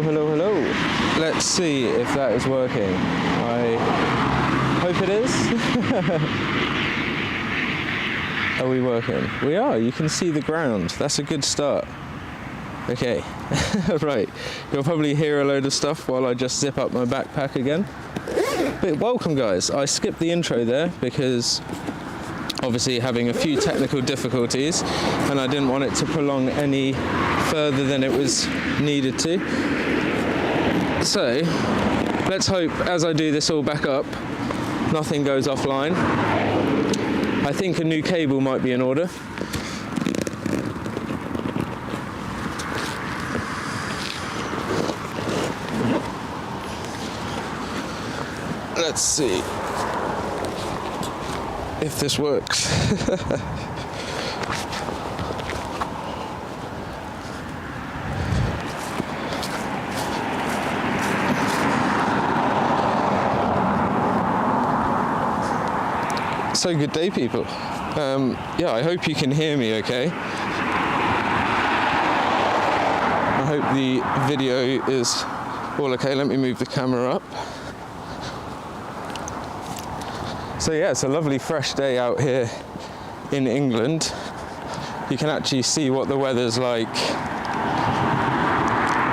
Hello, hello, hello. Let's see if that is working. I hope it is. Are we working? We are. You can see the ground. That's a good start. Okay. Right. You'll probably hear a load of stuff while I just zip up my backpack again. But welcome, guys. I skipped the intro there because obviously having a few technical difficulties and I didn't want it to prolong any further than it was needed to. So let's hope as I do this all back up, nothing goes offline. I think a new cable might be in order. Let's see if this works. So good day, people. Yeah, I hope you can hear me okay. I hope the video is all okay. Let me move the camera up. So yeah, it's a lovely fresh day out here in England. You can actually see what the weather's like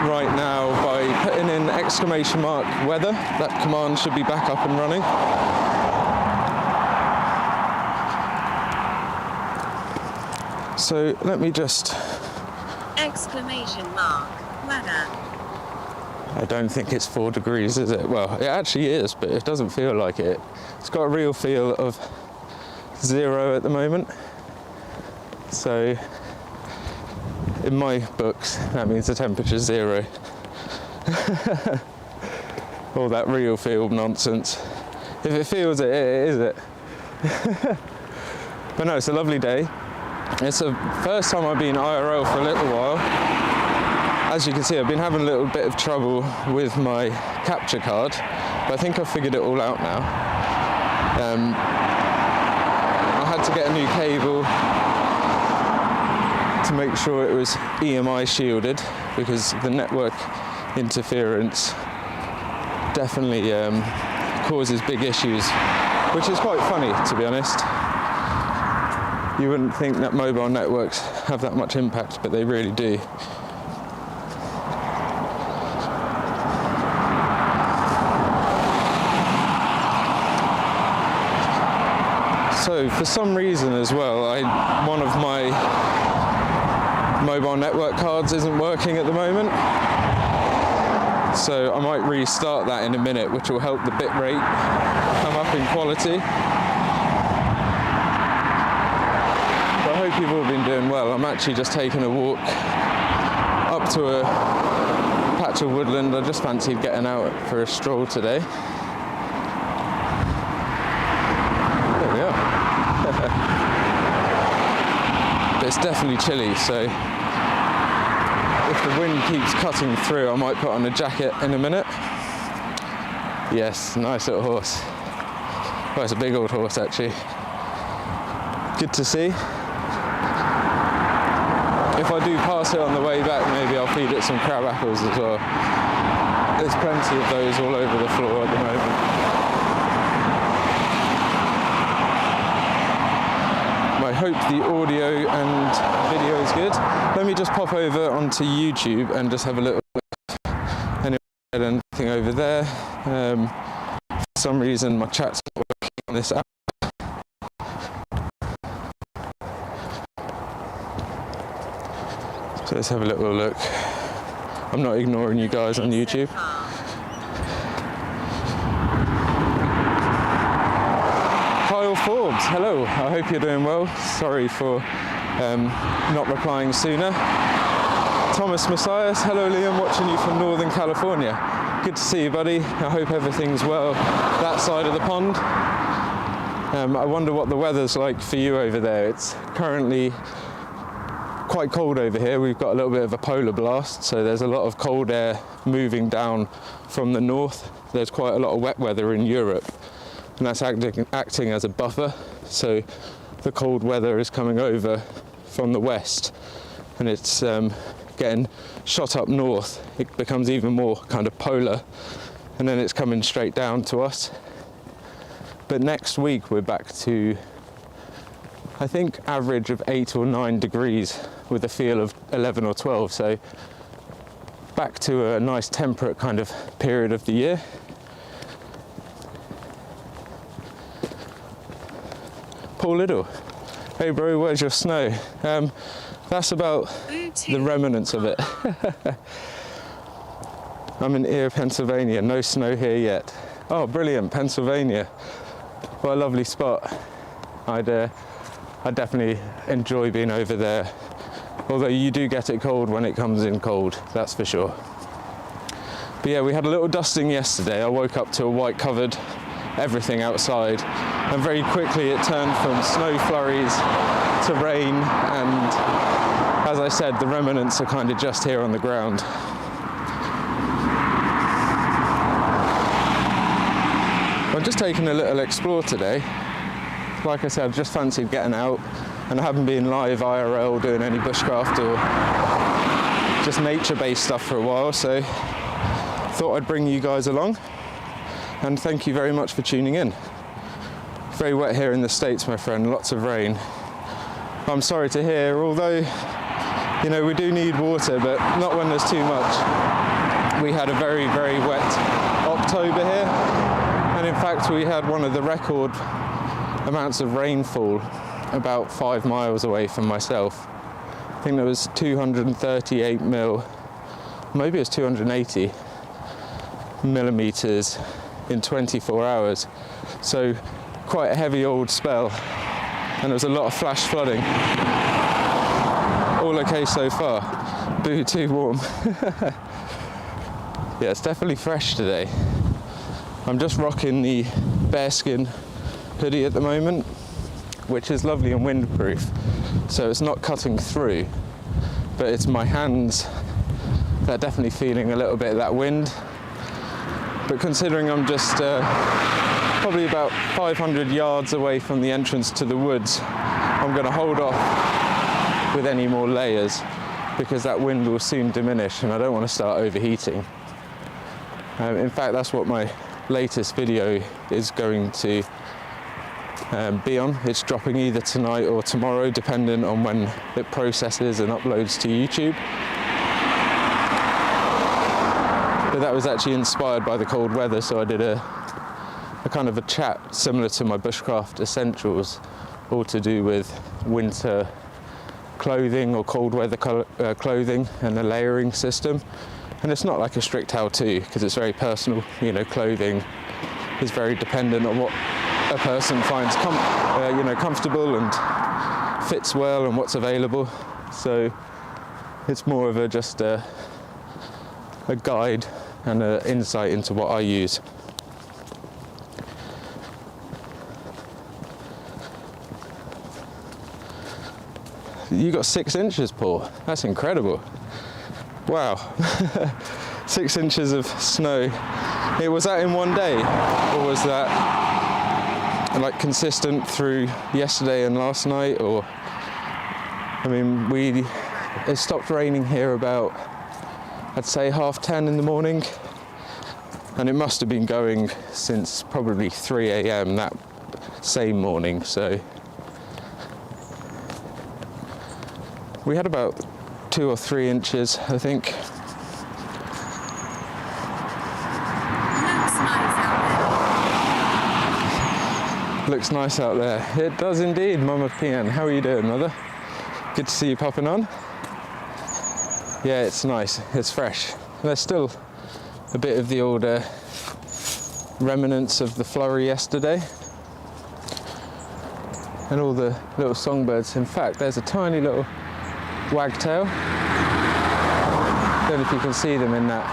right now by putting in exclamation mark weather. That command should be back up and running. So let me just... exclamation mark weather. I don't think it's 4 degrees, is it? Well, it actually is, but it doesn't feel like it. It's got a real feel of 0 at the moment. So, in my books, that means the temperature's 0. All that real feel nonsense. If it feels it, it is it. But no, it's a lovely day. It's the first time I've been IRL for a little while. As you can see, I've been having a little bit of trouble with my capture card, but I think I've figured it all out now. I had to get a new cable to make sure it was EMI shielded because the network interference definitely causes big issues, which is quite funny, to be honest. You wouldn't think that mobile networks have that much impact, but they really do. So for some reason as well, one of my mobile network cards isn't working at the moment. So I might restart that in a minute, which will help the bit rate come up in quality. But I hope you've all been doing well. I'm actually just taking a walk up to a patch of woodland. I just fancied getting out for a stroll today. It's definitely chilly, so if the wind keeps cutting through, I might put on a jacket in a minute. Yes, nice little horse. Well, it's a big old horse actually. Good to see. If I do pass it on the way back, maybe I'll feed it some crab apples as well. There's plenty of those all over the floor at the moment. I hope the audio and video is good. Let me just pop over onto YouTube and just have a little look. Anything over there. For some reason my chat's not working on this app. So let's have a little look. I'm not ignoring you guys on YouTube. Forbes, hello, I hope you're doing well. Sorry for not replying sooner. Thomas Messias, hello Liam, watching you from Northern California. Good to see you, buddy. I hope everything's well that side of the pond. I wonder what the weather's like for you over there. It's currently quite cold over here. We've got a little bit of a polar blast, so there's a lot of cold air moving down from the north. There's quite a lot of wet weather in Europe. And that's acting as a buffer, so the cold weather is coming over from the west, and it's getting shot up north, it becomes even more kind of polar, and then it's coming straight down to us. But next week we're back to, I think, average of 8 or 9 degrees with a feel of 11 or 12, so back to a nice temperate kind of period of the year. Paul Little, hey bro, where's your snow? That's about the remnants of it. I'm in Erie, Pennsylvania, no snow here yet. Oh, brilliant, Pennsylvania. What a lovely spot. I'd definitely enjoy being over there. Although you do get it cold when it comes in cold, that's for sure. But yeah, we had a little dusting yesterday. I woke up to a white covered everything outside, and very quickly it turned from snow flurries to rain, and as I said, the remnants are kind of just here on the ground. I'm just taking a little explore today. Like I said, I've just fancied getting out, and I haven't been live IRL doing any bushcraft or just nature-based stuff for a while, so thought I'd bring you guys along, and thank you very much for tuning in. Very wet here in the States, my friend, lots of rain. I'm sorry to hear, although, you know, we do need water, but not when there's too much. We had a very, very wet October here, and in fact we had one of the record amounts of rainfall about 5 miles away from myself. I think there was 238 maybe it was 280 millimeters in 24 hours. So quite a heavy old spell, and there was a lot of flash flooding. All okay so far. Boo, too warm. Yeah, it's definitely fresh today. I'm just rocking the bearskin hoodie at the moment, which is lovely and windproof, so it's not cutting through, but it's my hands that are definitely feeling a little bit of that wind. But considering I'm just probably about 500 yards away from the entrance to the woods, I'm going to hold off with any more layers because that wind will soon diminish and I don't want to start overheating. In fact, that's what my latest video is going to be on. It's dropping either tonight or tomorrow, depending on when it processes and uploads to YouTube. But that was actually inspired by the cold weather, so I did a kind of a chat similar to my Bushcraft essentials, all to do with winter clothing or cold weather clothing and the layering system. And it's not like a strict how-to because it's very personal. You know, clothing is very dependent on what a person finds comfortable and fits well and what's available. So it's more of just a guide and an insight into what I use. You got 6 inches, Paul. That's incredible. Wow. 6 inches of snow. Was that in one day, or was that like consistent through yesterday and last night? Or, I mean, it stopped raining here about, I'd say 10:30 in the morning, and it must have been going since probably 3 a.m. that same morning. So we had about 2 or 3 inches, I think. Looks nice out there. It does indeed, Mama PN. How are you doing, Mother? Good to see you popping on. Yeah, it's nice. It's fresh. There's still a bit of the old remnants of the flurry yesterday. And all the little songbirds. In fact, there's a tiny little wagtail. Don't know if you can see them in that.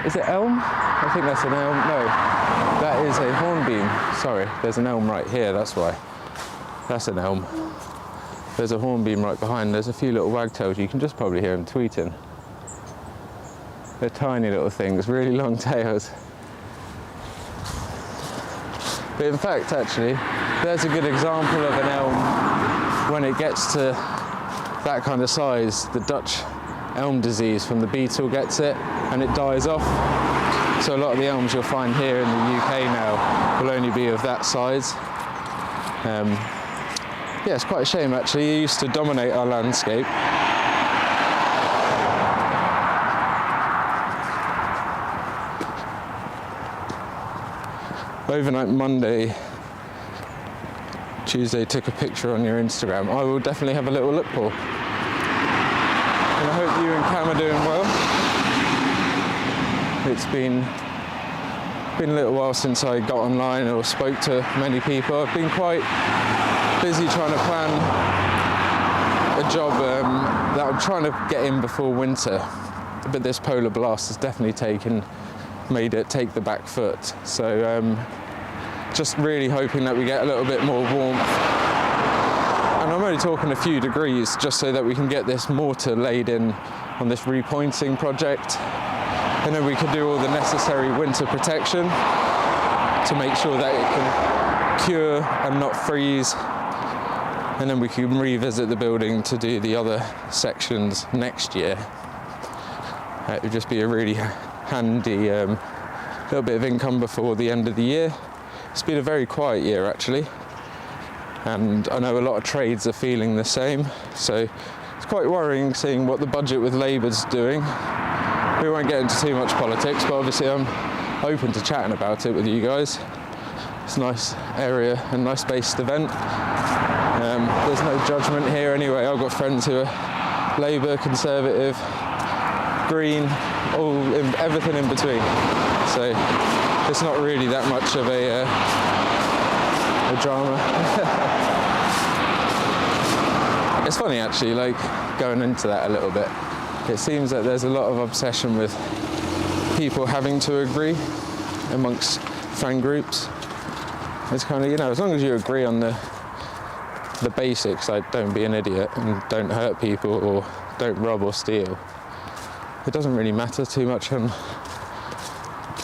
Is it elm? I think that's an elm. No, that is a hornbeam. Sorry, there's an elm right here, that's why. That's an elm. There's a hornbeam right behind. There's a few little wagtails. You can just probably hear them tweeting. They're tiny little things, really long tails. But in fact, actually, there's a good example of an elm when it gets to that kind of size, the Dutch elm disease from the beetle gets it and it dies off. So a lot of the elms you'll find here in the UK now will only be of that size. Yeah, it's quite a shame actually. It used to dominate our landscape. Overnight Monday, Tuesday took a picture on your Instagram. I will definitely have a little look, Paul. And I hope you and Cam are doing well. It's been a little while since I got online or spoke to many people. I've been quite busy trying to plan a job that I'm trying to get in before winter. But this polar blast has definitely made it take the back foot. So just really hoping that we get a little bit more warmth. And I'm only talking a few degrees just so that we can get this mortar laid in on this repointing project. And then we can do all the necessary winter protection to make sure that it can cure and not freeze. And then we can revisit the building to do the other sections next year. It would just be a really handy little bit of income before the end of the year. It's been a very quiet year actually. And I know a lot of trades are feeling the same. So it's quite worrying seeing what the budget with Labour's doing. We won't get into too much politics, but obviously I'm open to chatting about it with you guys. It's a nice area and nice based event. There's no judgment here anyway. I've got friends who are Labour, Conservative, Green, everything in between. So it's not really that much of a drama. It's funny actually, like going into that a little bit. It seems that there's a lot of obsession with people having to agree amongst friend groups. It's kind of, you know, as long as you agree on the basics, like don't be an idiot and don't hurt people or don't rob or steal. It doesn't really matter too much on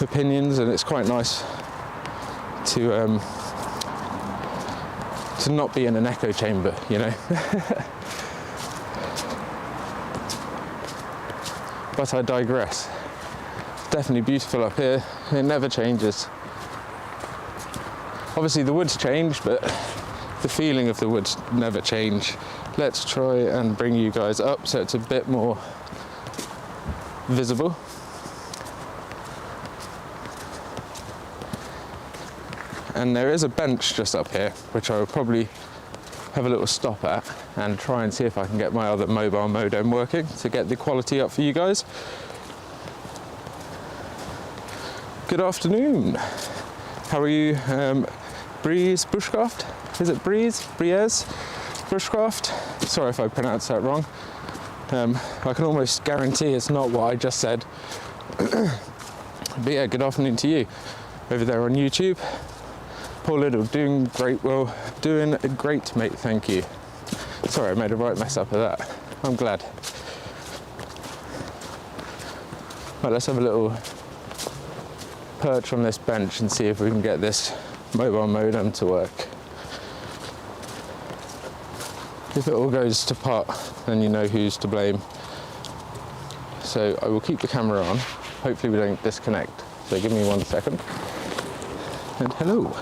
opinions, and it's quite nice to not be in an echo chamber, you know. But I digress. It's definitely beautiful up here. It never changes. Obviously the woods change, but the feeling of the woods never change. Let's try and bring you guys up so it's a bit more visible. And there is a bench just up here, which I will probably have a little stop at and try and see if I can get my other mobile modem working to get the quality up for you guys. Good afternoon. How are you? Breeze Bushcraft? Is it Breeze? Bushcraft? Sorry if I pronounced that wrong. I can almost guarantee it's not what I just said. But yeah, good afternoon to you over there on YouTube. Poor Little, doing great, well, doing great, mate, thank you. Sorry, I made a right mess up of that. I'm glad. Right, let's have a little perch on this bench and see if we can get this mobile modem to work. If it all goes to pot, then you know who's to blame. So I will keep the camera on. Hopefully we don't disconnect. So give me 1 second. And hello.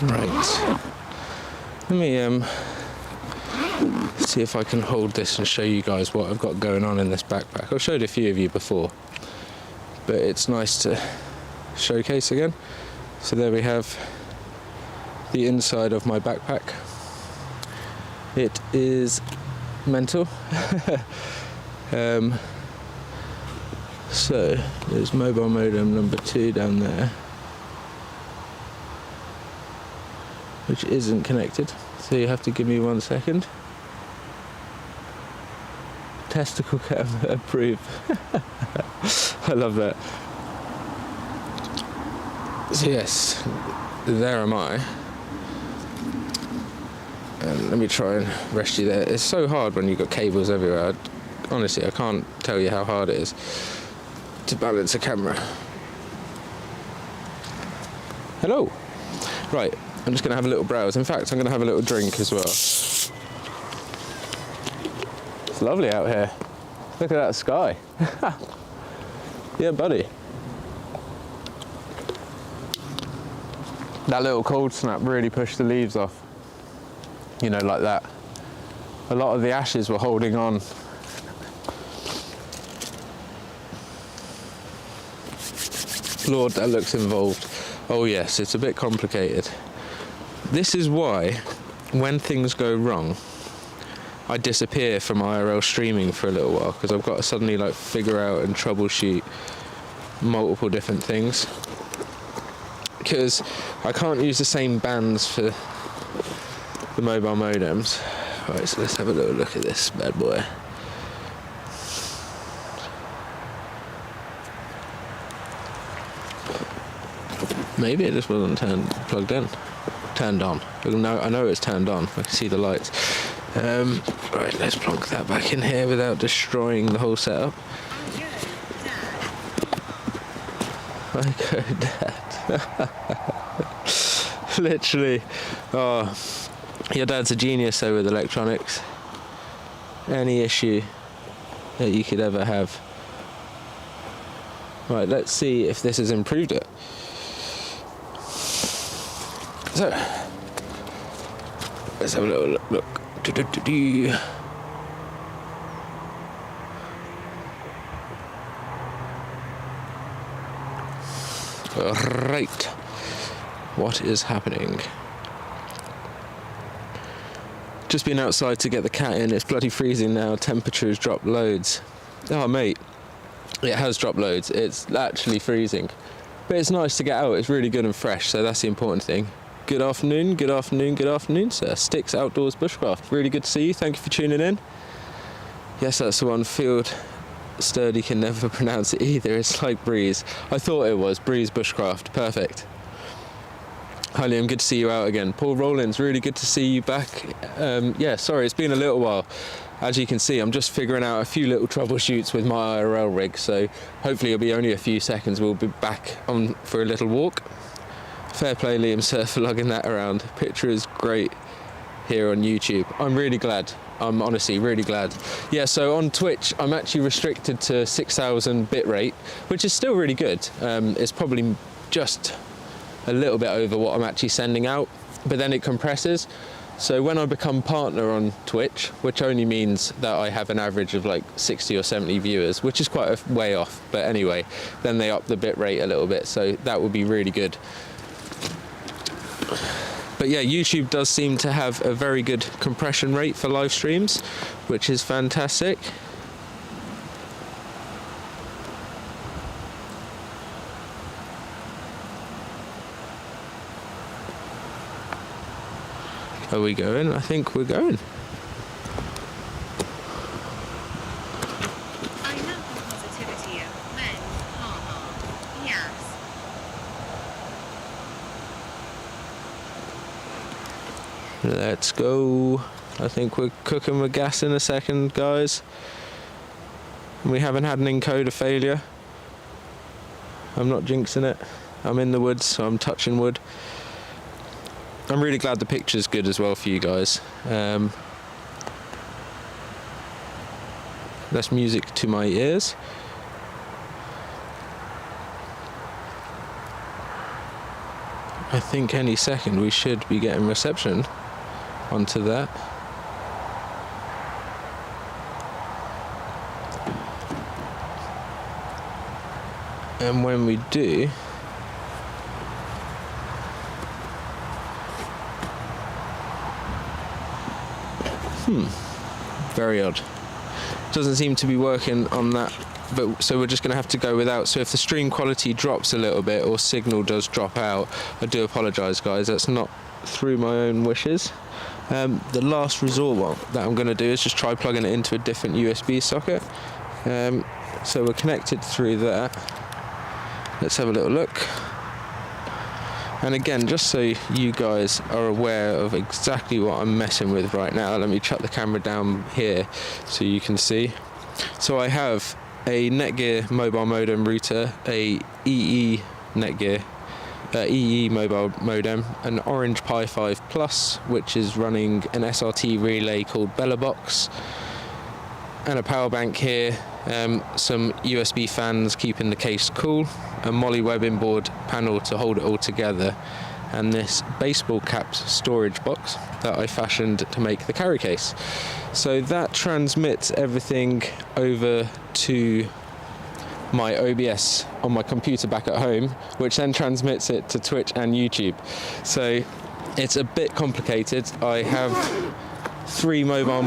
Right, let me see if I can hold this and show you guys what I've got going on in this backpack. I've showed a few of you before, but it's nice to showcase again. So there we have the inside of my backpack. It is mental. So there's mobile modem number 2 down there, which isn't connected, so you have to give me 1 second. Testicle cam approved. I love that. So yes, there am I. And let me try and rest you there. It's so hard when you've got cables everywhere. Honestly, I can't tell you how hard it is to balance a camera. Hello. Right, I'm just going to have a little browse. In fact, I'm going to have a little drink as well. It's lovely out here. Look at that sky. Yeah, buddy. That little cold snap really pushed the leaves off. You know, like that. A lot of the ashes were holding on. Lord, that looks involved. Oh yes, it's a bit complicated. This is why, when things go wrong, I disappear from IRL streaming for a little while, because I've got to suddenly like figure out and troubleshoot multiple different things. Because I can't use the same bands for the mobile modems. Right, so let's have a little look at this bad boy. Maybe it just wasn't plugged in. Turned on. No, I know it's turned on. I can see the lights. Right, let's plonk that back in here without destroying the whole setup. Okay, Dad. Literally. Oh, your dad's a genius though with electronics. Any issue that you could ever have. Right, let's see if this has improved it. So, let's have a little look. Right, what is happening? Just been outside to get the cat in. It's bloody freezing now. Temperature's dropped loads. Oh mate, it has dropped loads. It's actually freezing, but it's nice to get out. It's really good and fresh, so that's the important thing. Good afternoon, good afternoon, good afternoon, sir. Sticks Outdoors Bushcraft. Really good to see you. Thank you for tuning in. Yes, that's the one. Field Sturdy can never pronounce it either. It's like Breeze. I thought it was Breeze Bushcraft. Perfect. Hi Liam, good to see you out again. Paul Rollins, really good to see you back. Yeah, sorry, it's been a little while. As you can see, I'm just figuring out a few little troubleshoots with my IRL rig, so hopefully it'll be only a few seconds. We'll be back on for a little walk. Fair play, Liam, sir, for lugging that around. Picture is great here on YouTube. I'm really glad. I'm honestly really glad. Yeah, so on Twitch, I'm actually restricted to 6,000 bitrate, which is still really good. It's probably just a little bit over what I'm actually sending out, but then it compresses. So when I become partner on Twitch, which only means that I have an average of like 60 or 70 viewers, which is quite a way off, but anyway, then they up the bitrate a little bit, so that would be really good. But yeah, YouTube does seem to have a very good compression rate for live streams, which is fantastic. Are we going? I think we're going. I love the positivity of men. Yes. Let's go. I think we're cooking with gas in a second, guys. We haven't had an encoder failure. I'm not jinxing it. I'm in the woods, so I'm touching wood. I'm really glad the picture's good as well for you guys. That's music to my ears. I think any second we should be getting reception onto that. And when we do, very odd. Doesn't seem to be working on that, but so we're just going to have to go without. So if the stream quality drops a little bit or signal does drop out, I do apologise, guys. That's not through my own wishes. The last resort one that I'm going to do is just try plugging it into a different USB socket. So we're connected through there. Let's have a little look. And again, just so you guys are aware of exactly what I'm messing with right now, let me chuck the camera down here so you can see. So I have a Netgear mobile modem router, a EE Netgear EE mobile modem, an Orange Pi 5 Plus, which is running an SRT relay called BellaBox, and a power bank here, some USB fans keeping the case cool, a Molly web inboard panel to hold it all together, and this baseball caps storage box that I fashioned to make the carry case. So that transmits everything over to my OBS on my computer back at home, which then transmits it to Twitch and YouTube. So it's a bit complicated. I have three mobile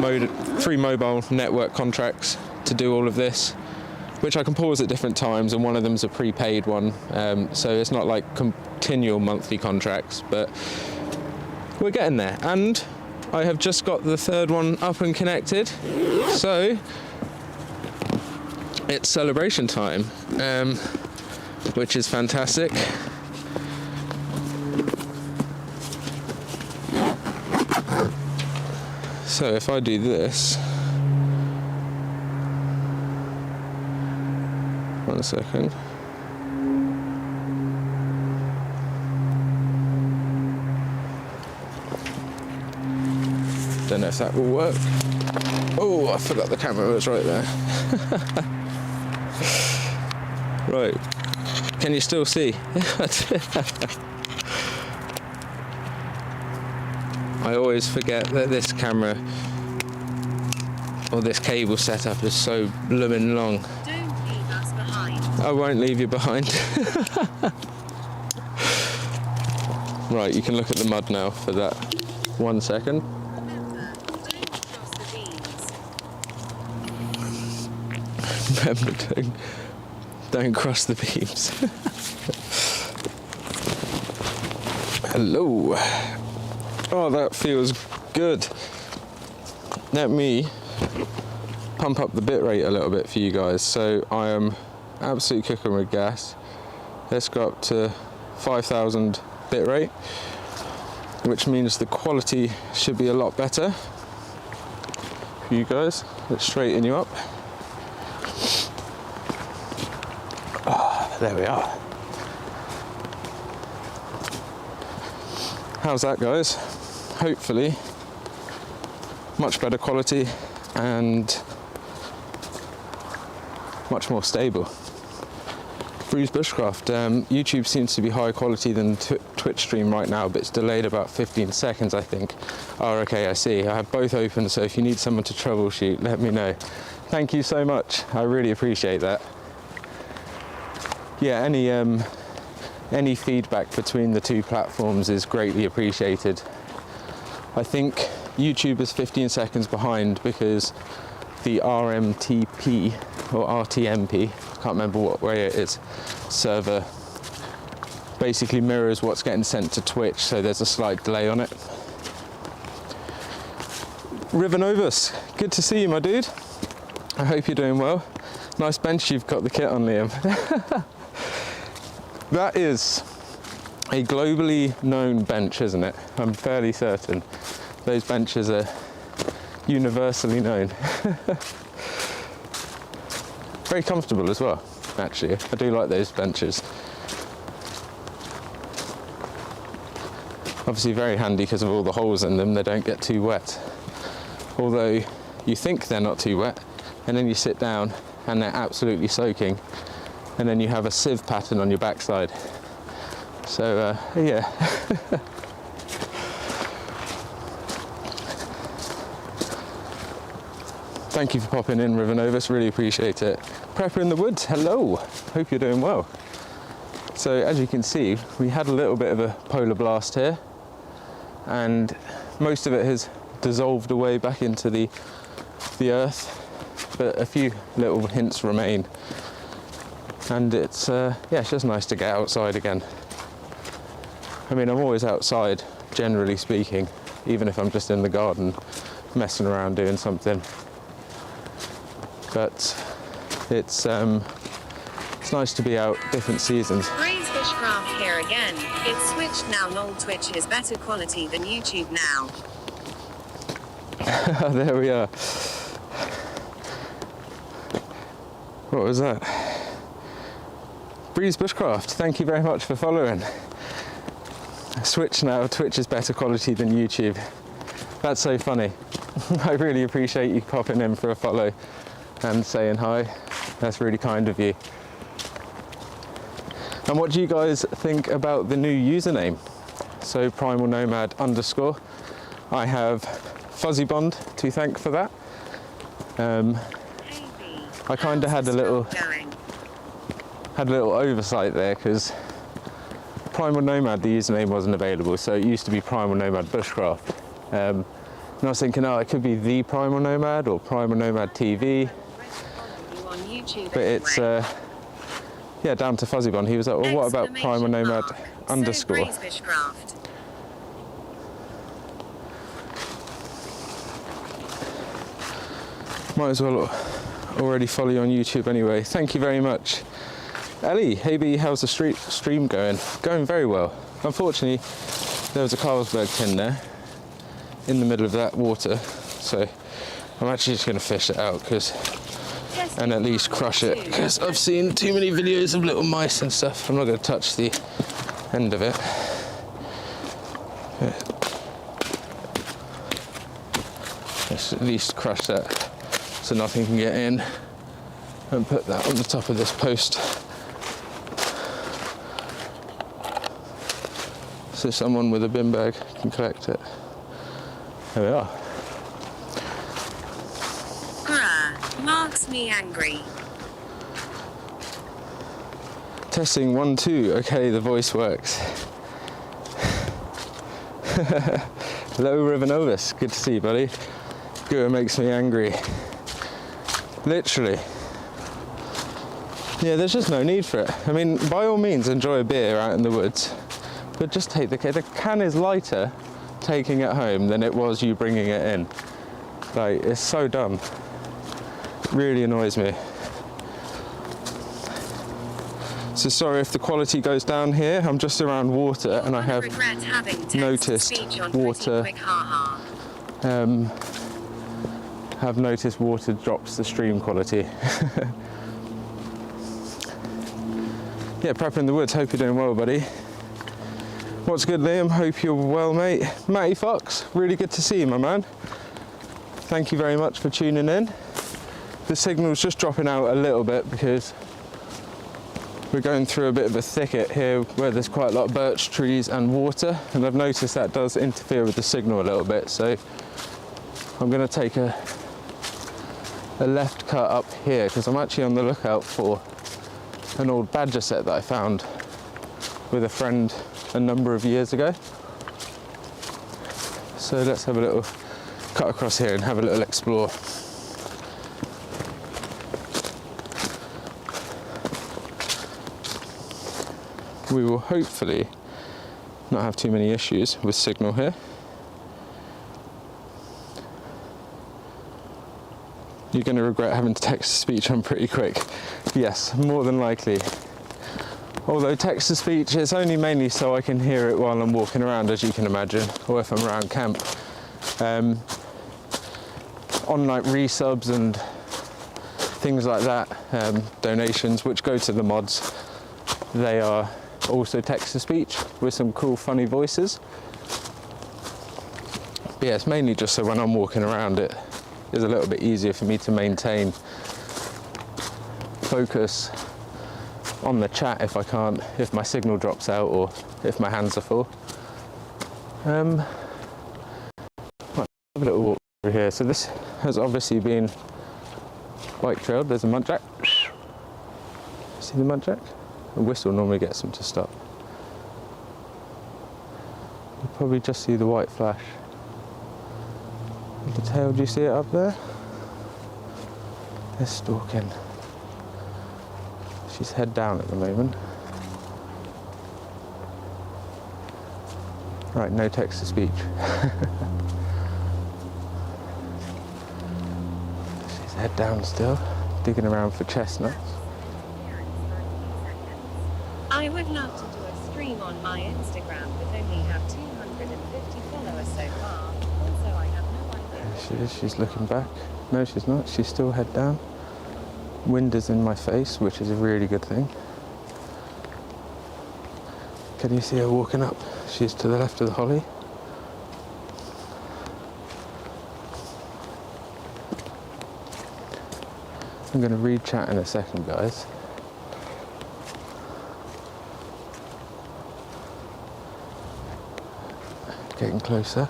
network contracts to do all of this, which I can pause at different times, and one of them's a prepaid one, so it's not like continual monthly contracts, but we're getting there. And I have just got the third one up and connected, so it's celebration time, which is fantastic. So if I do this, one second. Don't know if that will work. Oh, I forgot the camera was right there. Right, can you still see? I always forget that this camera, or this cable setup, is so blooming long. Don't leave us behind. I won't leave you behind. Right, you can look at the mud now for that 1 second. Remember, don't cross the beams. Remember, don't cross the beams. Hello. Oh, that feels good. Let me pump up the bit rate a little bit for you guys. So I am absolutely cooking with gas. Let's go up to 5,000 bit rate, which means the quality should be a lot better for you guys. Let's straighten you up. There we are. How's that, guys? Hopefully much better quality and much more stable. Bruce Bushcraft, YouTube seems to be higher quality than Twitch stream right now, but it's delayed about 15 seconds, I think. Oh, okay, I see. I have both open, so if you need someone to troubleshoot, let me know. Thank you so much. I really appreciate that. Yeah, any feedback between the two platforms is greatly appreciated. I think YouTube is 15 seconds behind because the RMTP or RTMP, I can't remember what way it is, server basically mirrors what's getting sent to Twitch, so there's a slight delay on it. River Novus, good to see you, my dude. I hope you're doing well. Nice bench you've got the kit on, Liam. That is a globally known bench, isn't it? I'm fairly certain those benches are universally known. Very comfortable as well, actually. I do like those benches. Obviously very handy because of all the holes in them, they don't get too wet. Although you think they're not too wet, and then you sit down and they're absolutely soaking, and then you have a sieve pattern on your backside. So yeah. Thank you for popping in, River Novus, really appreciate it. Prepper in the Woods, hello, hope you're doing well. So as you can see, we had a little bit of a polar blast here, and most of it has dissolved away back into the earth, but a few little hints remain. And it's, yeah, it's just nice to get outside again. I mean, I'm always outside, generally speaking, even if I'm just in the garden messing around doing something. But it's nice to be out different seasons. Bushcraft here again. It's switched now. Lol, Twitch is better quality than YouTube now. There we are. What was that? Breeze Bushcraft, thank you very much for following. Switch now, Twitch is better quality than YouTube. That's so funny. I really appreciate you popping in for a follow and saying hi. That's really kind of you. And what do you guys think about the new username? So Primal Nomad _ I have Fuzzy Bond to thank for that. I kind of had a little oversight there because Primal Nomad, the username wasn't available, so it used to be Primal Nomad Bushcraft. And I was thinking, oh, it could be the Primal Nomad or Primal Nomad TV. But it's yeah, down to Fuzzy Bond. He was like, well, what about Primal Nomad _? Might as well already follow you on YouTube anyway. Thank you very much. Ellie, hey B, how's the stream going? Going very well. Unfortunately, there was a Carlsberg tin there in the middle of that water, so I'm actually just going to fish it out and at least crush it, because I've seen too many videos of little mice and stuff. I'm not going to touch the end of it. Let's at least crush that so nothing can get in, and put that on the top of this post so someone with a bin bag can collect it. There we are. Marks me angry. Testing 1 2. Okay, the voice works. Hello, Rivanovis. Good to see you, buddy. Gura makes me angry. Literally. Yeah, there's just no need for it. I mean, by all means, enjoy a beer out in the woods, but just take the can. The can is lighter taking it home than it was you bringing it in. Like, it's so dumb. Really annoys me. So sorry if the quality goes down here. I'm just around water and I have noticed water. Have noticed water drops the stream quality. Yeah, Prepper in the Woods. Hope you're doing well, buddy. What's good, Liam? Hope you're well, mate. Matty Fox, really good to see you, my man. Thank you very much for tuning in. The signal's just dropping out a little bit because we're going through a bit of a thicket here where there's quite a lot of birch trees and water, and I've noticed that does interfere with the signal a little bit, so I'm going to take a left cut up here because I'm actually on the lookout for an old badger set that I found with a friend a number of years ago. So let's have a little cut across here and have a little explore. We will hopefully not have too many issues with signal here. You're going to regret having to text-to-speech on pretty quick. Yes, more than likely. Although text-to-speech is only mainly so I can hear it while I'm walking around, as you can imagine, or if I'm around camp. On like resubs and things like that, donations which go to the mods, they are also text-to-speech with some cool funny voices. But yeah, it's mainly just so when I'm walking around it is a little bit easier for me to maintain focus on the chat if my signal drops out or if my hands are full. Might have a little walk over here. So this has obviously been bike trailed. There's a muntjac. See the muntjac? A whistle normally gets them to stop. You'll probably just see the white flash. The tail, do you see it up there? They're stalking. She's head down at the moment. Right, no text to speech. She's head down still, digging around for chestnuts. I would love to do a stream on my Instagram, but only have 250 followers so far. Also, I have no idea. There she is, she's looking back. No, she's not, she's still head down. Wind is in my face, which is a really good thing. Can you see her walking up? She's to the left of the holly. I'm going to read chat in a second, guys. Getting closer.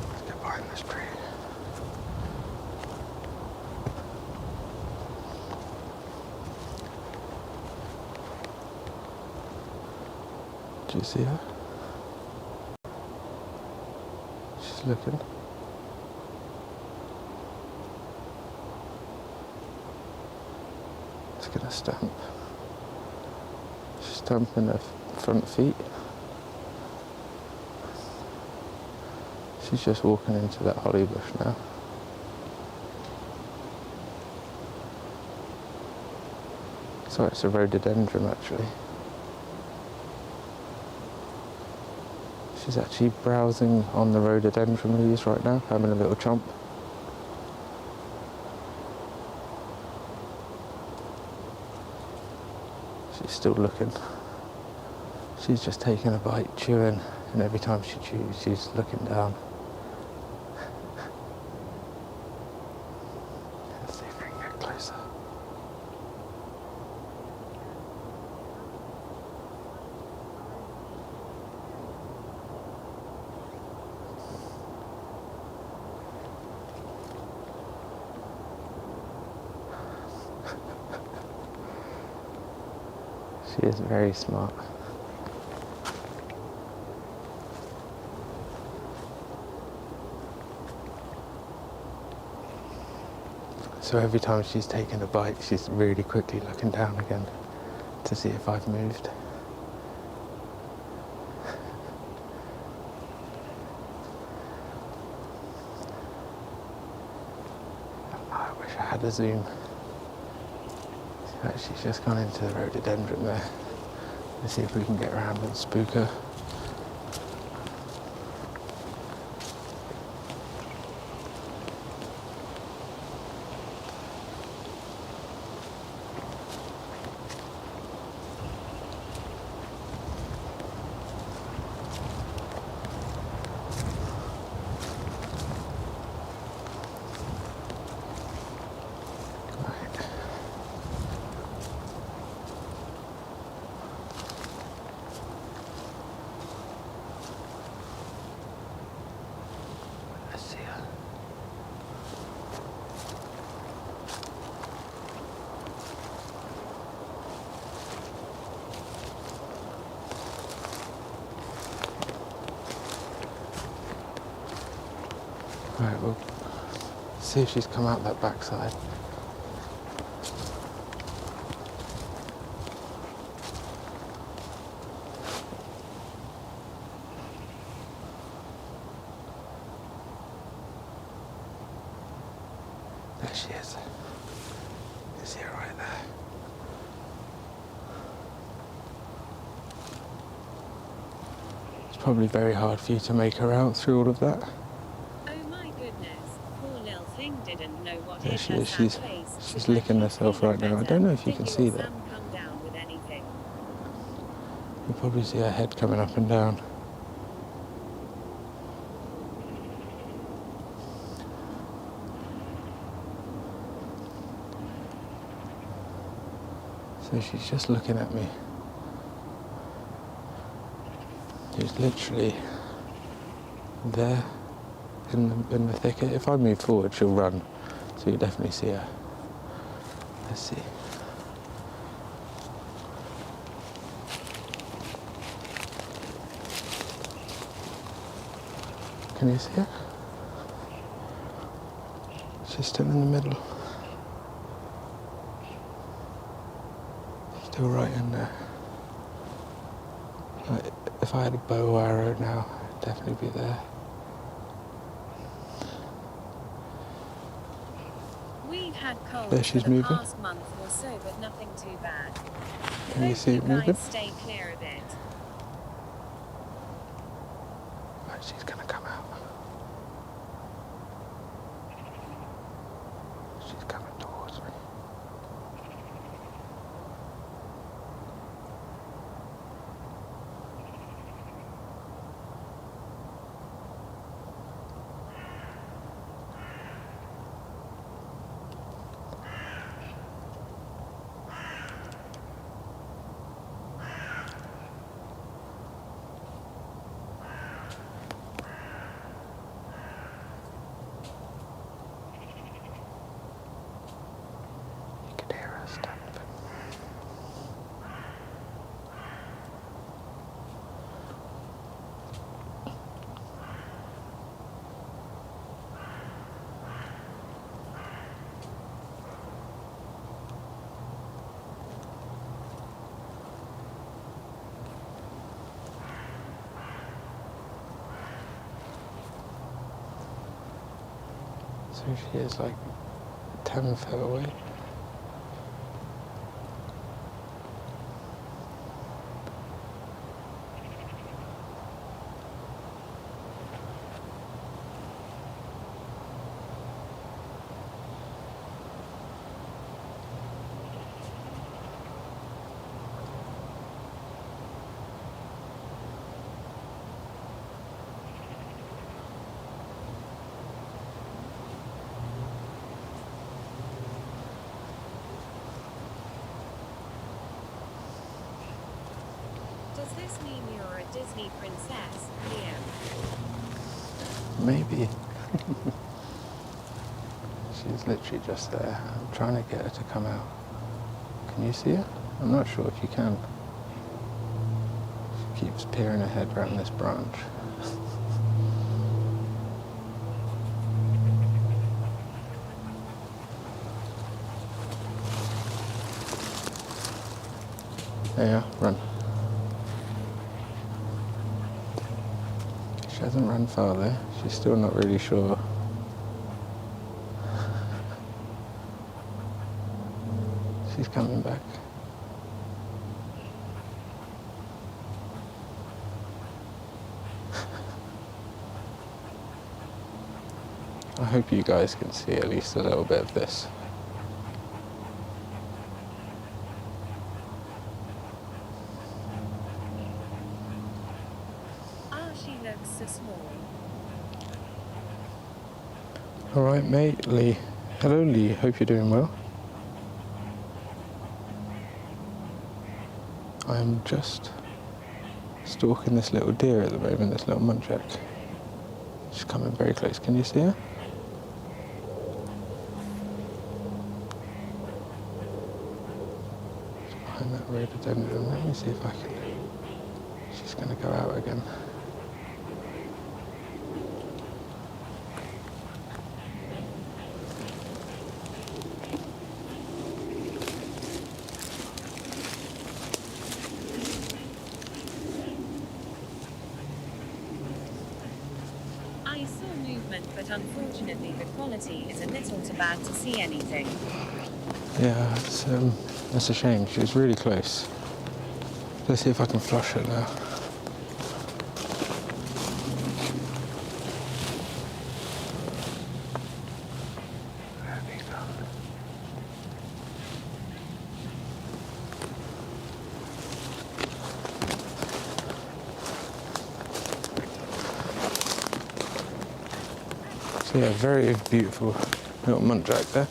Let's get behind this tree. Do you see her? She's looking. It's gonna stamp. She's stamping her front feet. She's just walking into that holly bush now. So it's a rhododendron actually. She's actually browsing on the rhododendron leaves right now, having a little chomp. She's still looking. She's just taking a bite, chewing, and every time she chews, she's looking down. Let's see if we can get closer. She is very smart. So every time she's taken a bite, she's really quickly looking down again to see if I've moved. I wish I had a zoom. She's just gone into the rhododendron there. Let's see if we can get around and spook her. Right, we'll see if she's come out that backside. There she is. You see her right there. It's probably very hard for you to make her out through all of that. There she is, she's licking herself right now. I don't know if you can see that. You'll probably see her head coming up and down. So she's just looking at me. She's literally there in the thicket. If I move forward, she'll run. So you definitely see her. Let's see. Can you see her? She's still in the middle. She's Still right in there. Like, if I had a bow arrow now, I'd definitely be there. We've had cold There for she's the moving. past month or so, but nothing too bad. Can you Hope see you it moving? guys stay clear of it. Right, she's gonna come out. She's coming towards me. You could hear her stamping. So she is like 10 feet away. Does this mean you're a Disney princess, Liam? Maybe. She's literally just there. I'm trying to get her to come out. Can you see her? I'm not sure if you can. She keeps peering her head around this branch. There you are, run. She hasn't run far there. She's still not really sure. She's coming back. I hope you guys can see at least a little bit of this. Ah, she looks so small. All right, mate, Lee. Hello, Lee. Hope you're doing well. I'm just stalking this little deer at the moment, this little muntjac. She's coming very close. Can you see her? She's behind that rhododendron. Let me see if I can. She's going to go out again. I saw movement, but unfortunately the quality is a little too bad to see anything. Yeah, that's a shame. She was really close. Let's see if I can flush her now. There we go. So yeah, very beautiful little muntjac there.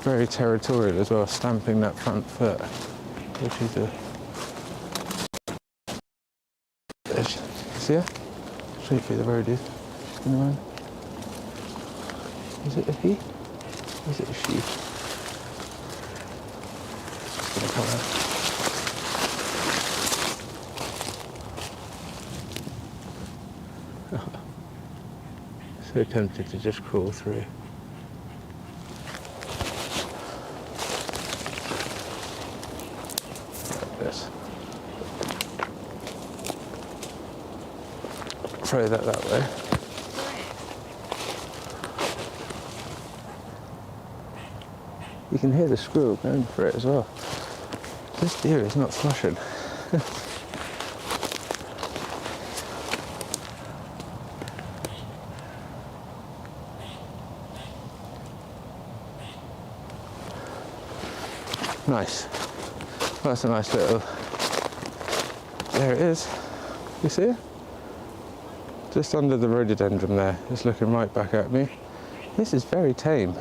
Very territorial as well, stamping that front foot, which is a... See her? Straight through the road is. She's going to run. Is it a he? Or is it a she? She's going to come out. So tempted to just crawl through. throw that way. You can hear the squirrel going for it as well. This deer is not flushing. Nice. That's a nice little... There it is. You see it? Just under the rhododendron there. It's looking right back at me. This is very tame.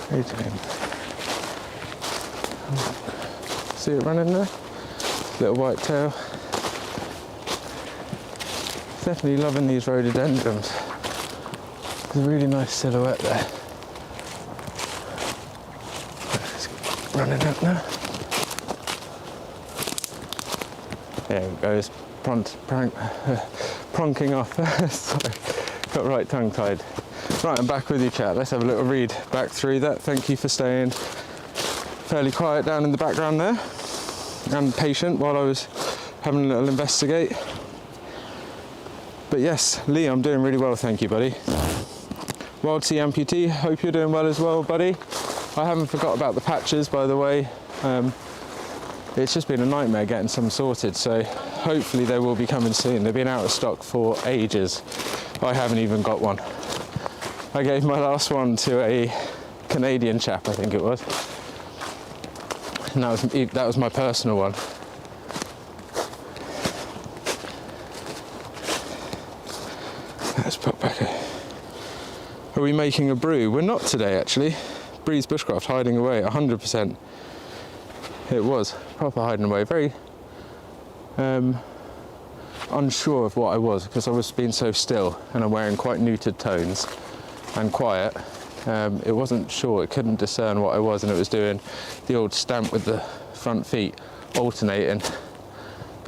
Very tame. See it running there? Little white tail. Definitely loving these rhododendrons. There's a really nice silhouette there. It's running up now. There it goes, pronking off. Sorry, got right tongue-tied. Right, I'm back with you, chat. Let's have a little read back through that. Thank you for staying fairly quiet down in the background there and patient while I was having a little investigate. But yes, Lee, I'm doing really well, thank you, buddy. Wild Sea Amputee, hope you're doing well as well, buddy. I haven't forgot about the patches, by the way. It's just been a nightmare getting some sorted, so hopefully they will be coming soon. They've been out of stock for ages. I haven't even got one. I gave my last one to a Canadian chap, I think it was. And that was my personal one. Let's put back a... Are we making a brew? We're not today, actually. Breeze Bushcraft hiding away, 100%. It was proper hiding away. Very unsure of what I was because I was being so still and I'm wearing quite neutered tones and quiet. It wasn't sure, it couldn't discern what I was, and it was doing the old stamp with the front feet alternating. And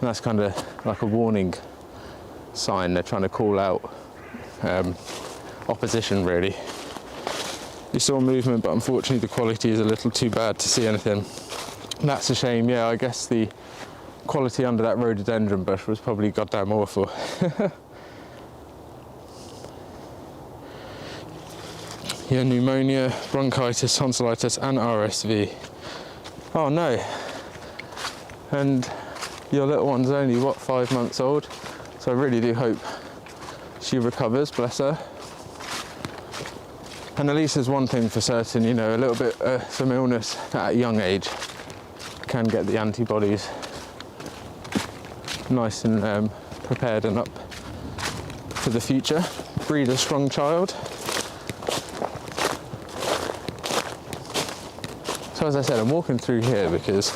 that's kind of like a warning sign. They're trying to call out opposition, really. You saw movement, but unfortunately the quality is a little too bad to see anything. That's a shame. Yeah, I guess the quality under that rhododendron bush was probably goddamn awful. Yeah, pneumonia, bronchitis, tonsillitis and RSV. Oh no. And your little one's only, what, 5 months old? So I really do hope she recovers, bless her. And at least there's one thing for certain, you know, a little bit, some illness at a young age can get the antibodies nice and prepared and up for the future. Breed a strong child. So as I said, I'm walking through here because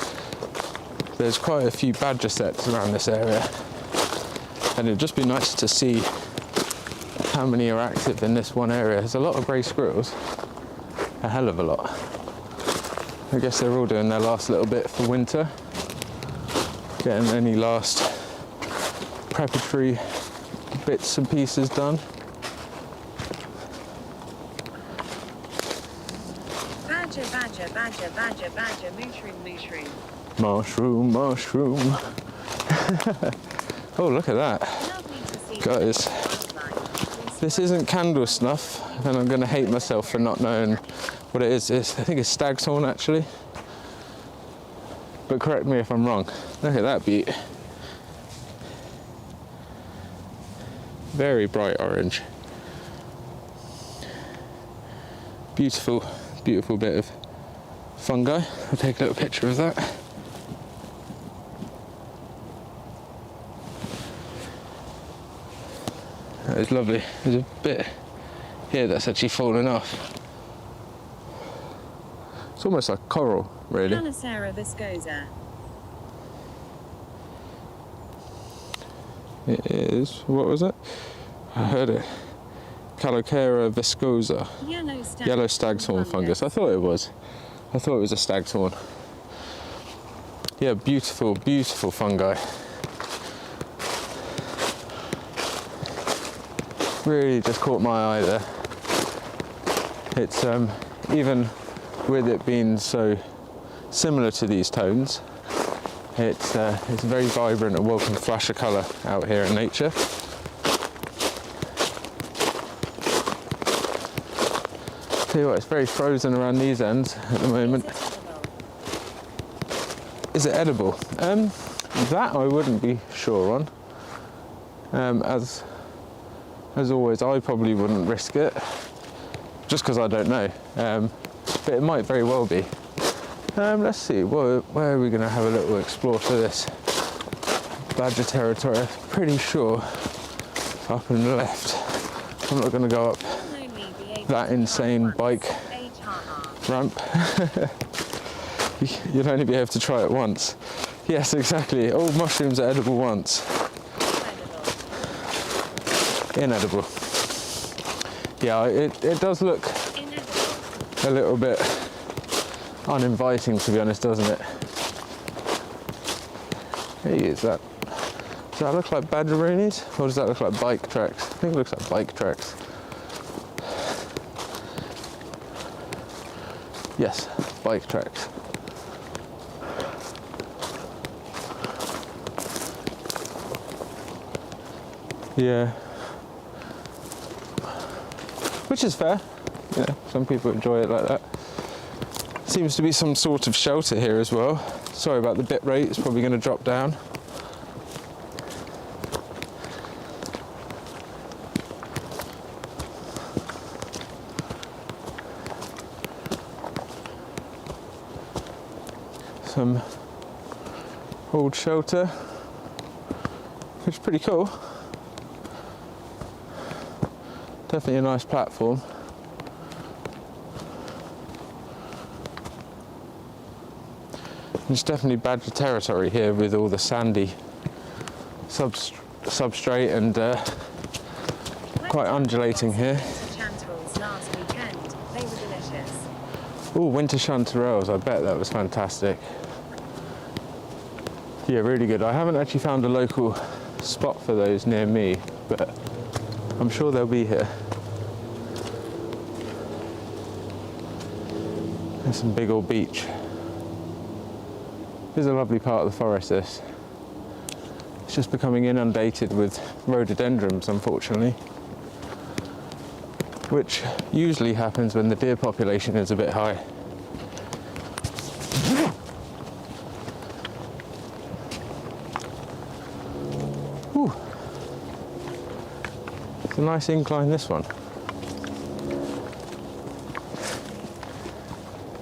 there's quite a few badger sets around this area, and it'd just be nice to see how many are active in this one area. There's a lot of grey squirrels, a hell of a lot. I guess they're all doing their last little bit for winter, getting any last preparatory bits and pieces done. Badger, badger, badger, badger, badger, mushroom, mushroom. Mushroom, mushroom. Oh, look at that. Lovely to see Guys, this isn't candle snuff, and I'm going to hate myself for not knowing what it is. I think it's stag's horn, actually. But correct me if I'm wrong. Look at that beaut. Very bright orange. Beautiful, beautiful bit of fungi. I'll take a little picture of that. That is lovely. There's a bit here that's actually fallen off. It's almost like coral, really. Calicera viscosa. It is, what was it? I heard it. Calicera viscosa. Yellow stag's horn fungus. I thought it was. I thought it was a stag's horn. Yeah, beautiful, beautiful fungi. Really just caught my eye there. It's even with it being so similar to these tones, it's very vibrant and welcome flash of colour out here in nature. Tell you what, it's very frozen around these ends at the moment. Is it edible? That I wouldn't be sure on. As always, I probably wouldn't risk it, just because I don't know. But it might very well be. Let's see, where are we going to have a little explore for this badger territory? I'm pretty sure up and left. I'm not going to go up that insane bike ramp. You'll only be able to try it once. Yes, exactly. All mushrooms are edible once. Inedible. Yeah, it does look a little bit uninviting, to be honest, doesn't it? Hey, does that look like badgeroonies? Or does that look like bike tracks? I think it looks like bike tracks. Yes, bike tracks. Yeah. Which is fair. You know, some people enjoy it like that. Seems to be some sort of shelter here as well. Sorry about the bit rate, it's probably going to drop down. Some old shelter, which is pretty cool. Definitely a nice platform. It's definitely badger territory here with all the sandy substrate and quite undulating here. Oh, winter chanterelles, I bet that was fantastic. Yeah, really good. I haven't actually found a local spot for those near me, but I'm sure they'll be here. There's some big old beech. This is a lovely part of the forest, this. It's just becoming inundated with rhododendrons, unfortunately, which usually happens when the deer population is a bit high. Ooh. It's a nice incline, this one.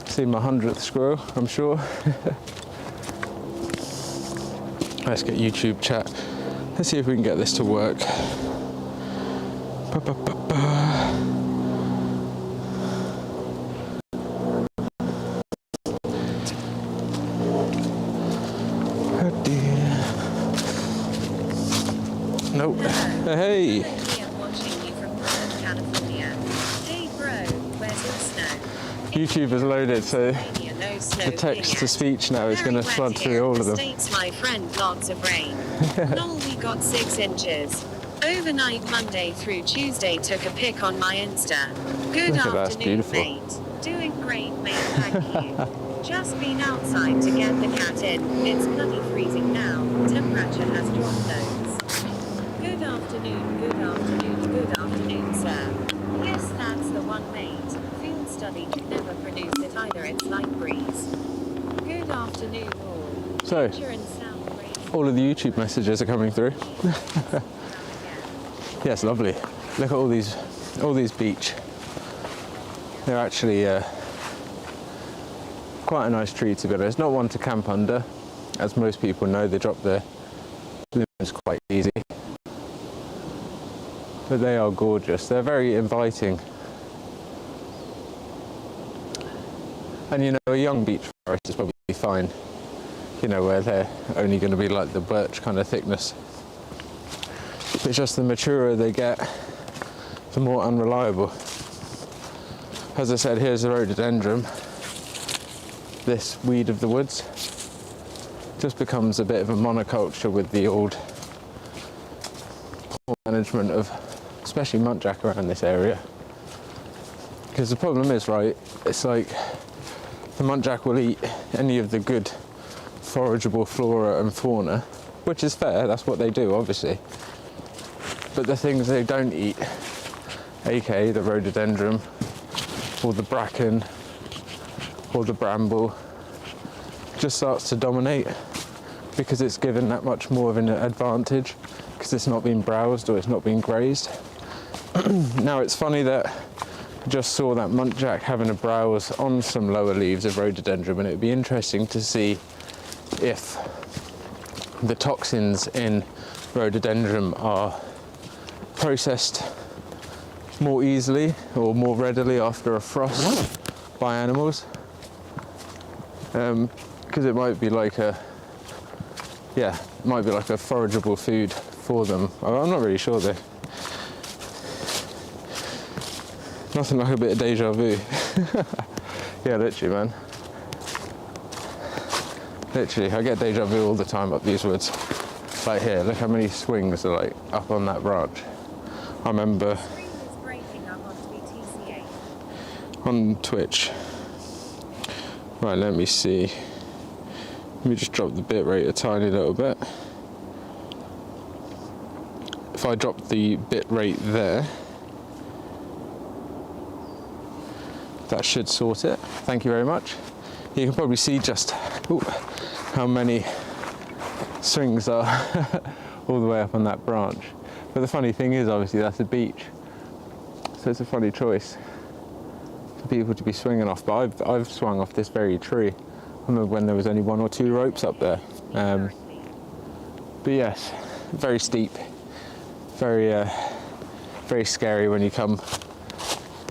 See my 100th squirrel, I'm sure. Let's get YouTube chat. Let's see if we can get this to work. Oh dear. Nope. Hey. I'm watching you from Woodland, California. Hey bro, where's the snow? YouTube has loaded, so the text-to-speech now is going to flood through all of them. States, my friend, lots of rain. Lol, we got 6 inches. Overnight Monday through Tuesday, took a pic on my Insta. Good Look at that, it's afternoon, beautiful. mate. Doing great, mate, thank you. Just been outside to get the cat in. It's bloody freezing now. Temperature has dropped loads. Good afternoon, good afternoon, good afternoon, sir. Yes, that's the one, mate. Field study could never produce it either, it's light breeze. Good afternoon, all. So, Nature and sound rays. all of the YouTube messages are coming through. Yes, lovely. Look at all these beech. They're actually quite a nice tree, to be honest. Not one to camp under, as most people know. They drop their limbs quite easy, but they are gorgeous. They're very inviting. And you know, a young beech forest is probably fine, you know, where they're only going to be like the birch kind of thickness. It's just the maturer they get, the more unreliable. As I said, here's a rhododendron. This weed of the woods just becomes a bit of a monoculture with the old poor management of especially muntjac around this area. Because the problem is, right, it's like the muntjac will eat any of the good forageable flora and fauna, which is fair, that's what they do, obviously. But the things they don't eat, aka the rhododendron, or the bracken, or the bramble, just starts to dominate because it's given that much more of an advantage because it's not been browsed or it's not been grazed. Now it's funny that I just saw that muntjac having a browse on some lower leaves of rhododendron, and it would be interesting to see if the toxins in rhododendron are processed more easily or more readily after a frost by animals. Because it might be like a forageable food for them. I'm not really sure though. Nothing like a bit of deja vu. Yeah, literally, man. Literally, I get deja vu all the time up these woods. Like here, look how many swings are like up on that branch. I remember on Twitch. Right, let me see. Let me just drop the bit rate a tiny little bit. If I drop the bit rate there, that should sort it. Thank you very much. You can probably see just how many swings are all the way up on that branch. But the funny thing is, obviously, that's a beach. So it's a funny choice for people to be swinging off. But I've swung off this very tree. I remember when there was only 1 or 2 ropes up there. But yes, very steep, very scary when you come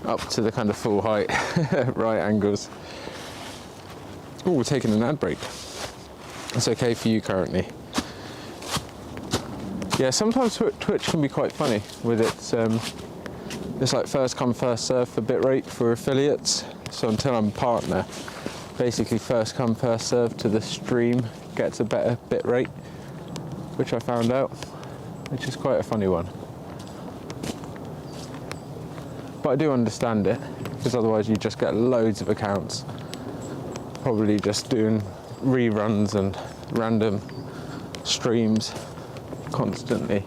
up to the kind of full height, right angles. Oh, we're taking an ad break. It's okay for you currently. Yeah, sometimes Twitch can be quite funny with its, it's like first come, first serve for bitrate for affiliates. So until I'm a partner, basically first come, first serve to the stream gets a better bitrate, which I found out, which is quite a funny one. But I do understand it, because otherwise you just get loads of accounts, probably just doing reruns and random streams constantly.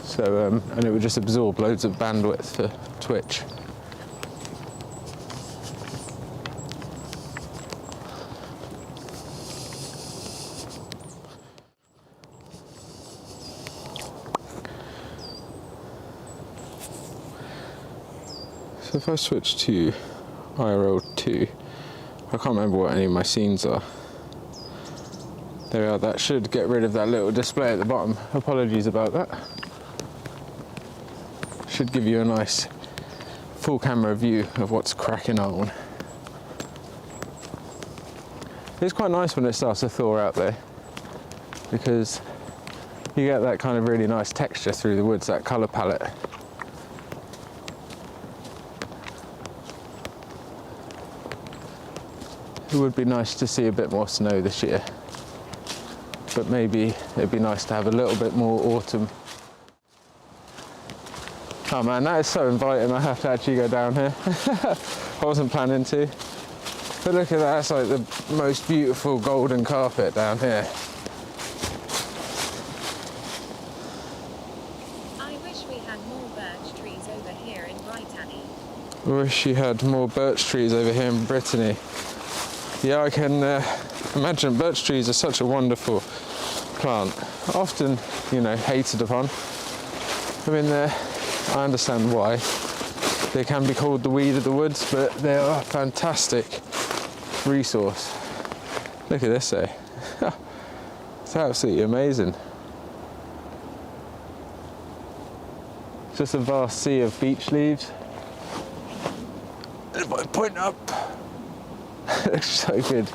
So, and it would just absorb loads of bandwidth for Twitch. So if I switch to IRL 2, I can't remember what any of my scenes are. There we are, that should get rid of that little display at the bottom. Apologies about that. Should give you a nice full camera view of what's cracking on. It's quite nice when it starts to thaw out there, because you get that kind of really nice texture through the woods, that colour palette. It would be nice to see a bit more snow this year, but maybe it'd be nice to have a little bit more autumn. Oh man, that is so inviting. I have to actually go down here. I wasn't planning to, but look at that, that's like the most beautiful golden carpet down here. I wish we had more birch trees over here in Brittany. I wish you had more birch trees over here in Brittany. Yeah, I can imagine birch trees are such a wonderful plant. Often, you know, hated upon. I mean, I understand why. They can be called the weed of the woods, but they are a fantastic resource. Look at this, eh? It's absolutely amazing. Just a vast sea of beech leaves. If I point up, it looks so good.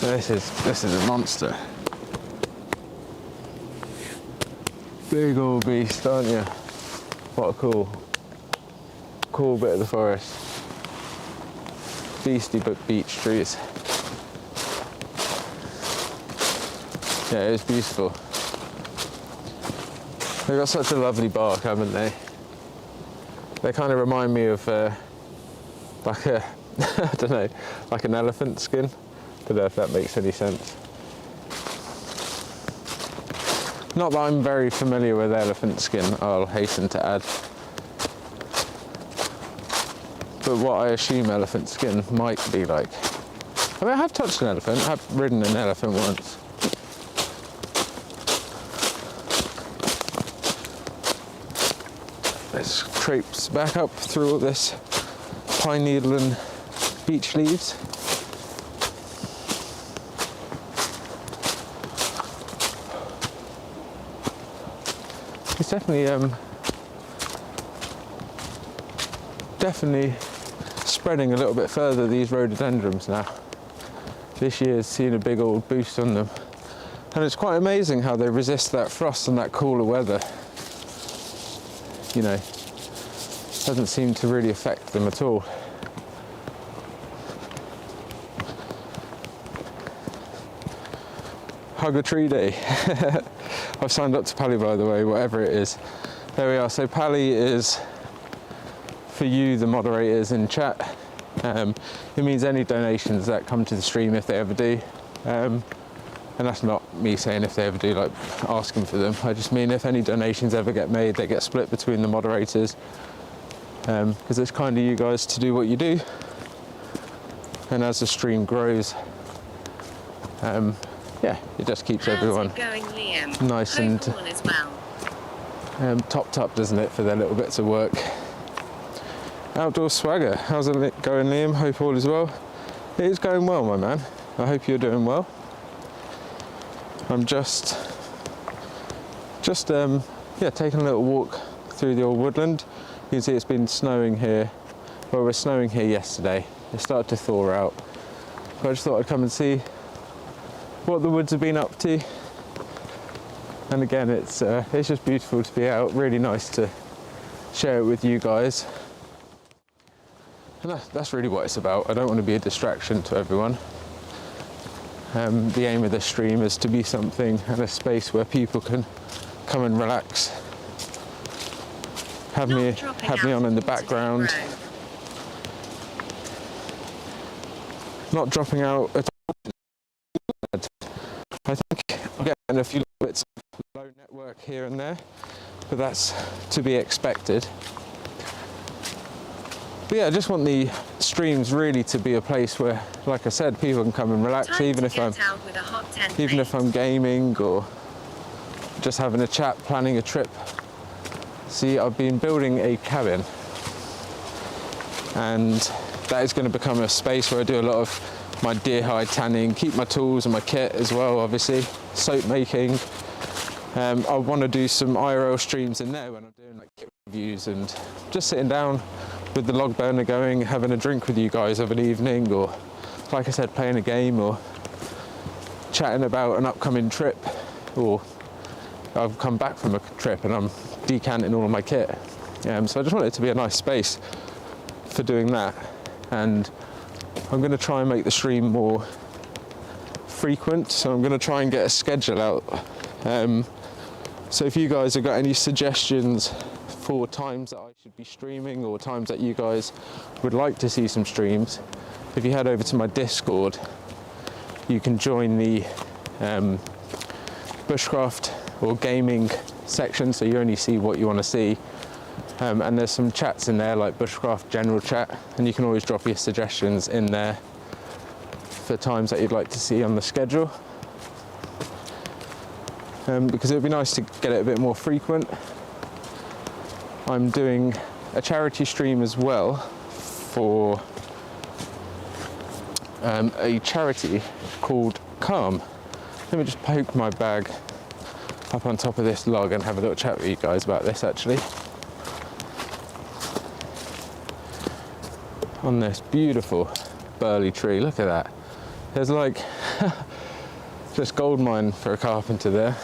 This is a monster. Big old beast, aren't you? What a cool bit of the forest. Beastie but beech trees. Yeah, it's beautiful. They've got such a lovely bark, haven't they? They kind of remind me of like a, I don't know, like an elephant skin. Don't know if that makes any sense. Not that I'm very familiar with elephant skin, I'll hasten to add. But what I assume elephant skin might be like. I mean, I have touched an elephant, I have ridden an elephant once. Let's traipse back up through all this pine needle and beech leaves. It's definitely spreading a little bit further, these rhododendrons now. This year's seen a big old boost on them. And it's quite amazing how they resist that frost and that cooler weather. You know, doesn't seem to really affect them at all. Hug a tree day. I've signed up to Pally, by the way, whatever it is. There we are. So Pally is for you, the moderators in chat. It means any donations that come to the stream, if they ever do. And that's not me saying if they ever do, like asking for them. I just mean if any donations ever get made, they get split between the moderators. Because it's kind of you guys to do what you do. And as the stream grows, yeah, it just keeps everyone nice and topped up, doesn't it, for their little bits of work. Outdoor swagger, how's it going, Liam? Hope all is well. It is going well, my man. I hope you're doing well. I'm just yeah, taking a little walk through the old woodland. You can see it's been snowing here. Well, it was snowing here yesterday. It started to thaw out. So I just thought I'd come and see what the woods have been up to. And again, it's just beautiful to be out. Really nice to share it with you guys. And that's really what it's about. I don't want to be a distraction to everyone. The aim of this stream is to be something and a space where people can come and relax. Have me on in the background. Not dropping out at all. I think I'm getting a few bits of low network here and there, but that's to be expected. But yeah, I just want the streams really to be a place where, like I said, people can come and relax, even if I'm gaming or just having a chat, planning a trip. See, I've been building a cabin, and that is going to become a space where I do a lot of my deer hide tanning, keep my tools and my kit as well, obviously, soap making. I want to do some IRL streams in there when I'm doing like kit reviews and just sitting down with the log burner going, having a drink with you guys of an evening, or like I said, playing a game or chatting about an upcoming trip, or I've come back from a trip and I'm decanting all of my kit. So I just want it to be a nice space for doing that. And I'm going to try and make the stream more frequent, so I'm going to try and get a schedule out. So if you guys have got any suggestions for times that I should be streaming, or times that you guys would like to see some streams, if you head over to my Discord, you can join the Bushcraft or gaming section, so you only see what you want to see. And there's some chats in there, like Bushcraft general chat, and you can always drop your suggestions in there for times that you'd like to see on the schedule. Because it would be nice to get it a bit more frequent. I'm doing a charity stream as well for a charity called Calm. Let me just poke my bag up on top of this log and have a little chat with you guys about this, actually. On this beautiful burly tree, look at that. There's like just gold mine for a carpenter there,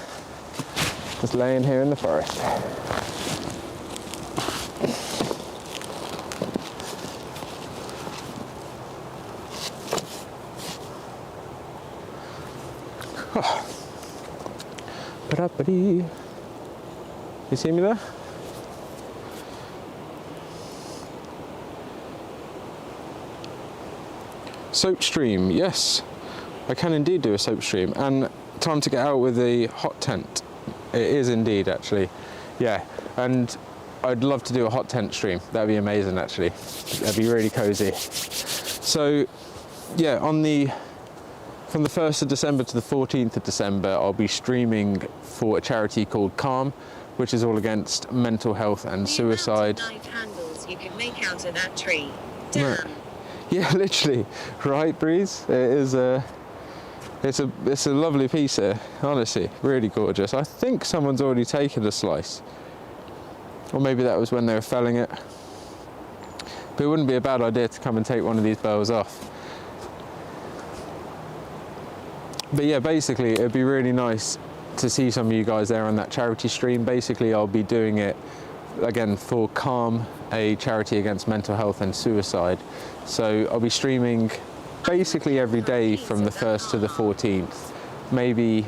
just laying here in the forest. You see me there? Soap stream, yes. I can indeed do a soap stream. And time to get out with the hot tent. It is indeed, actually. Yeah, and I'd love to do a hot tent stream. That'd be amazing, actually. That'd be really cozy. So, yeah, from the 1st of December to the 14th of December, I'll be streaming for a charity called Calm, which is all against mental health and suicide. The amount of knife handles you could make out of that tree. Damn. Right. Yeah, literally, right, Breeze? It is it's a lovely piece here, honestly, really gorgeous. I think someone's already taken a slice, or maybe that was when they were felling it. But it wouldn't be a bad idea to come and take one of these boughs off. But yeah, basically, it'd be really nice to see some of you guys there on that charity stream. Basically, I'll be doing it again for Calm, a charity against mental health and suicide. So I'll be streaming basically every day from the 1st to the 14th. Maybe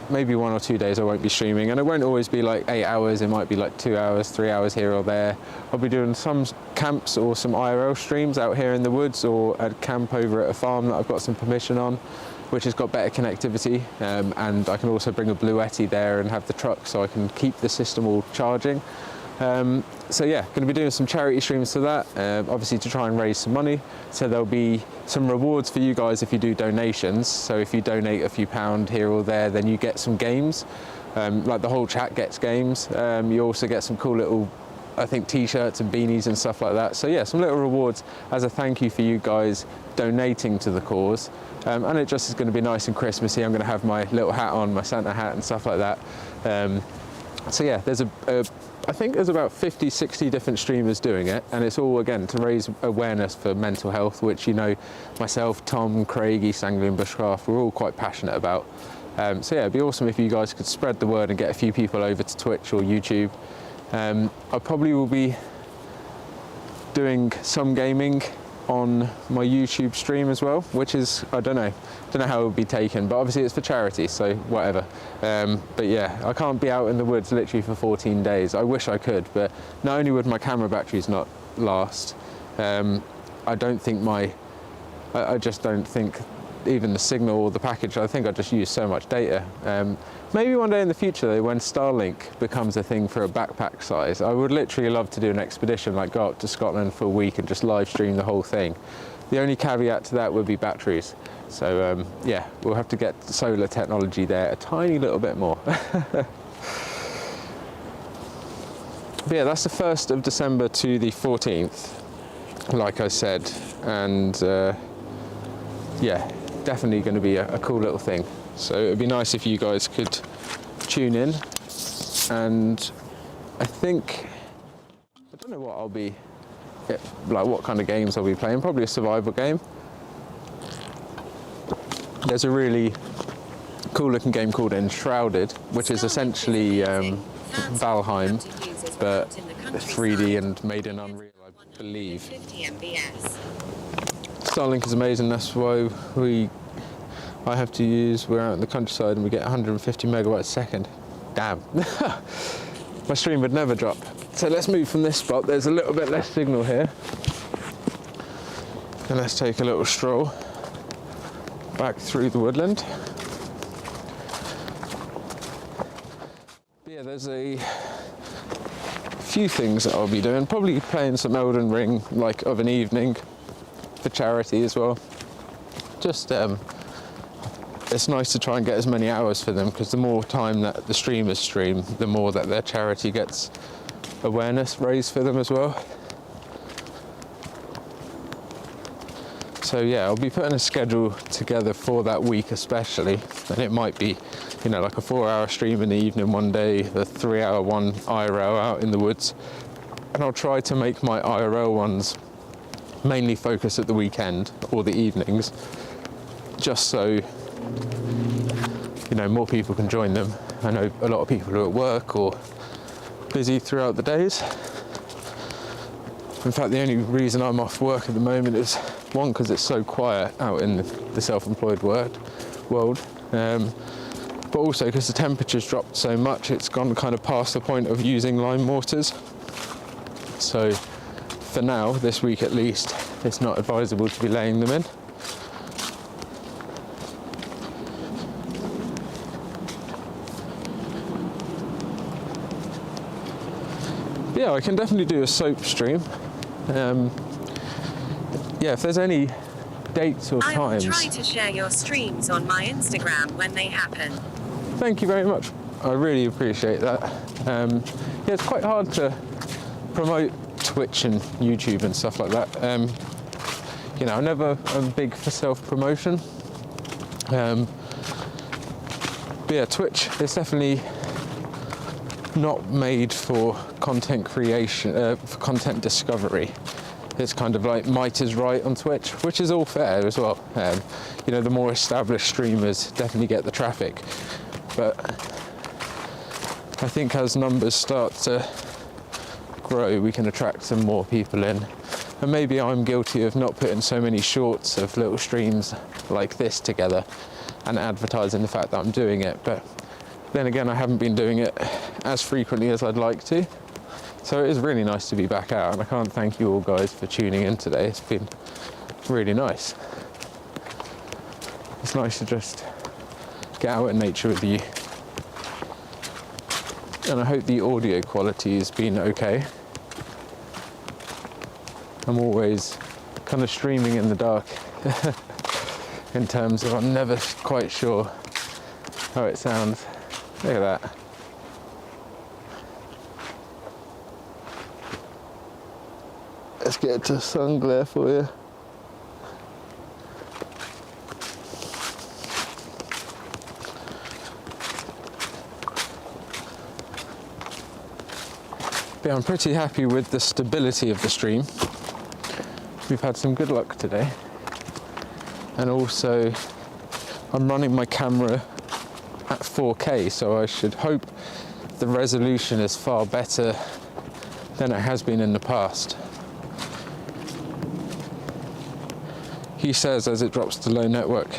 1 or 2 days I won't be streaming, and it won't always be like 8 hours. It might be like 2 hours, 3 hours here or there. I'll be doing some camps or some IRL streams out here in the woods, or a camp over at a farm that I've got some permission on, which has got better connectivity, and I can also bring a Bluetti there and have the truck so I can keep the system all charging. So yeah, going to be doing some charity streams for that, obviously to try and raise some money. So there'll be some rewards for you guys if you do donations. So if you donate a few pound here or there, then you get some games. Like the whole chat gets games. You also get some cool little, I think, t-shirts and beanies and stuff like that. So yeah, some little rewards as a thank you for you guys donating to the cause. And it just is going to be nice and Christmassy. I'm going to have my little hat on, my Santa hat and stuff like that. So yeah, there's I think there's about 50, 60 different streamers doing it, and it's all, again, to raise awareness for mental health, which, you know, myself, Tom, Craig, East Anglian Bushcraft, we're all quite passionate about. So yeah, it'd be awesome if you guys could spread the word and get a few people over to Twitch or YouTube. I probably will be doing some gaming on my YouTube stream as well, which is, I don't know how it will be taken, but obviously it's for charity, so whatever. But yeah, I can't be out in the woods literally for 14 days. I wish I could, but not only would my camera batteries not last, I just don't think even the signal or the package, I think I just use so much data. Maybe one day in the future though, when Starlink becomes a thing for a backpack size, I would literally love to do an expedition, like go up to Scotland for a week and just live stream the whole thing. The only caveat to that would be batteries. So yeah, we'll have to get solar technology there a tiny little bit more. But yeah, that's the 1st of December to the 14th, like I said, and yeah, definitely going to be a cool little thing. So it'd be nice if you guys could tune in, and I don't know what I'll be, like what kind of games I'll be playing, probably a survival game. There's a really cool looking game called Enshrouded, which is essentially Valheim, but 3D and made in Unreal, I believe. Starlink is amazing, that's why I have to use, we're out in the countryside and we get 150 megabytes a second. Damn. My stream would never drop. So let's move from this spot, there's a little bit less signal here. And let's take a little stroll back through the woodland. Yeah, there's a few things that I'll be doing, probably playing some Elden Ring, like of an evening, for charity as well. Just it's nice to try and get as many hours for them, because the more time that the streamers stream, the more that their charity gets awareness raised for them as well. So yeah, I'll be putting a schedule together for that week especially, and it might be, you know, like a 4-hour stream in the evening one day, a 3-hour one IRL out in the woods, and I'll try to make my IRL ones mainly focus at the weekend or the evenings, just so, you know, more people can join them. I know a lot of people are at work or busy throughout the days. In fact, the only reason I'm off work at the moment is, one, because it's so quiet out in the self-employed world, but also because the temperature's dropped so much, it's gone kind of past the point of using lime mortars. So for now, this week at least, it's not advisable to be laying them in. yeah, I can definitely do a soap stream. Yeah, if there's any dates or I will times. try to share your streams on my Instagram when they happen. Thank you very much. I really appreciate that. Yeah, it's quite hard to promote Twitch and YouTube and stuff like that. You know, I'm big for self-promotion. But yeah, Twitch is definitely not made for content creation, for content discovery. It's kind of like might is right on Twitch, which is all fair as well. You know, the more established streamers definitely get the traffic. But I think as numbers start to grow, we can attract some more people in. And maybe I'm guilty of not putting so many shorts of little streams like this together and advertising the fact that I'm doing it. But then again, I haven't been doing it as frequently as I'd like to. So it is really nice to be back out, and I can't thank you all guys for tuning in today. It's been really nice. It's nice to just get out in nature with you. And I hope the audio quality has been okay. I'm always kind of streaming in the dark in terms of I'm never quite sure how it sounds. Look at that. Let's get to sun glare for you. But I'm pretty happy with the stability of the stream. We've had some good luck today. And also, I'm running my camera at 4K, so I should hope the resolution is far better than it has been in the past. He says as it drops to low network.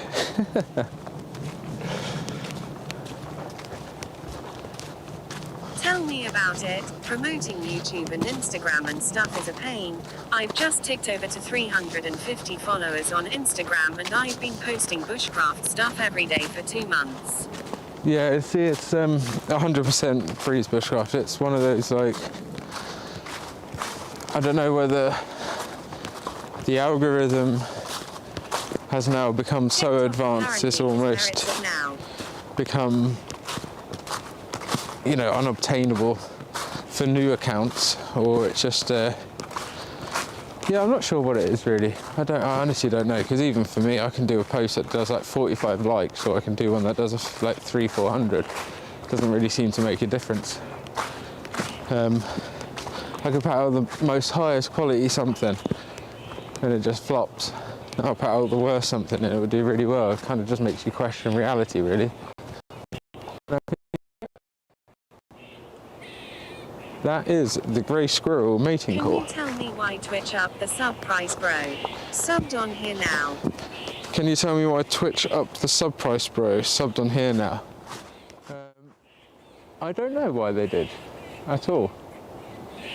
Tell me about it. Promoting YouTube and Instagram and stuff is a pain. I've just ticked over to 350 followers on Instagram, and I've been posting bushcraft stuff every day for 2 months. Yeah, see, it's 100% freeze bushcraft. It's one of those, like, I don't know whether the algorithm has now become so advanced, it's almost become, you know, unobtainable for new accounts, or it's just, yeah, I'm not sure what it is really. I honestly don't know, because even for me, I can do a post that does like 45 likes, or I can do one that does like 300-400. Doesn't really seem to make a difference. I could put out the most highest quality something, and it just flops. I'll put out the worst something and it would do really well. It kind of just makes you question reality, really. That is the grey squirrel mating call. Can you tell me why Twitch up the sub price, bro? Subbed on here now. Can you tell me why Twitch up the sub price, bro? Subbed on here now. I don't know why they did at all.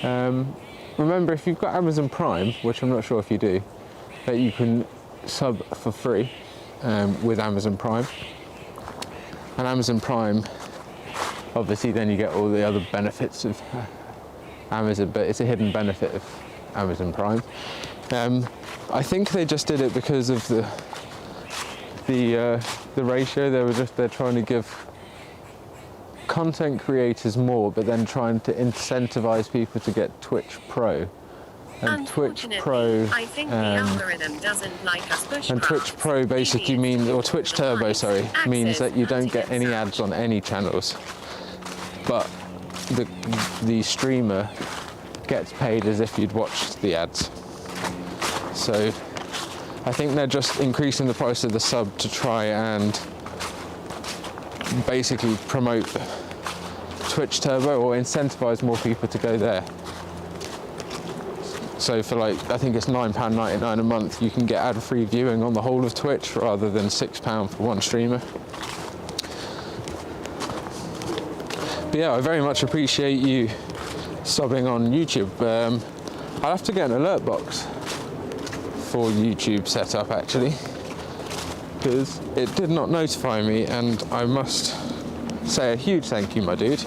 Remember, if you've got Amazon Prime, which I'm not sure if you do, that you can sub for free with Amazon Prime. And Amazon Prime, obviously then you get all the other benefits of Amazon, but it's a hidden benefit of Amazon Prime. I think they just did it because of the ratio. They're trying to give content creators more, but then trying to incentivize people to get Twitch Pro. And Twitch Pro, I think the algorithm doesn't like us bushcraft. And Twitch Pro basically means, or Twitch Turbo, sorry, means that you don't get any ads on any channels, but the streamer gets paid as if you'd watched the ads. So I think they're just increasing the price of the sub to try and basically promote Twitch Turbo or incentivize more people to go there. So for like, I think it's £9.99 a month, you can get ad-free viewing on the whole of Twitch rather than £6 for one streamer. But yeah, I very much appreciate you subbing on YouTube. I'll have to get an alert box for YouTube set up actually, because it did not notify me, and I must say a huge thank you, my dude.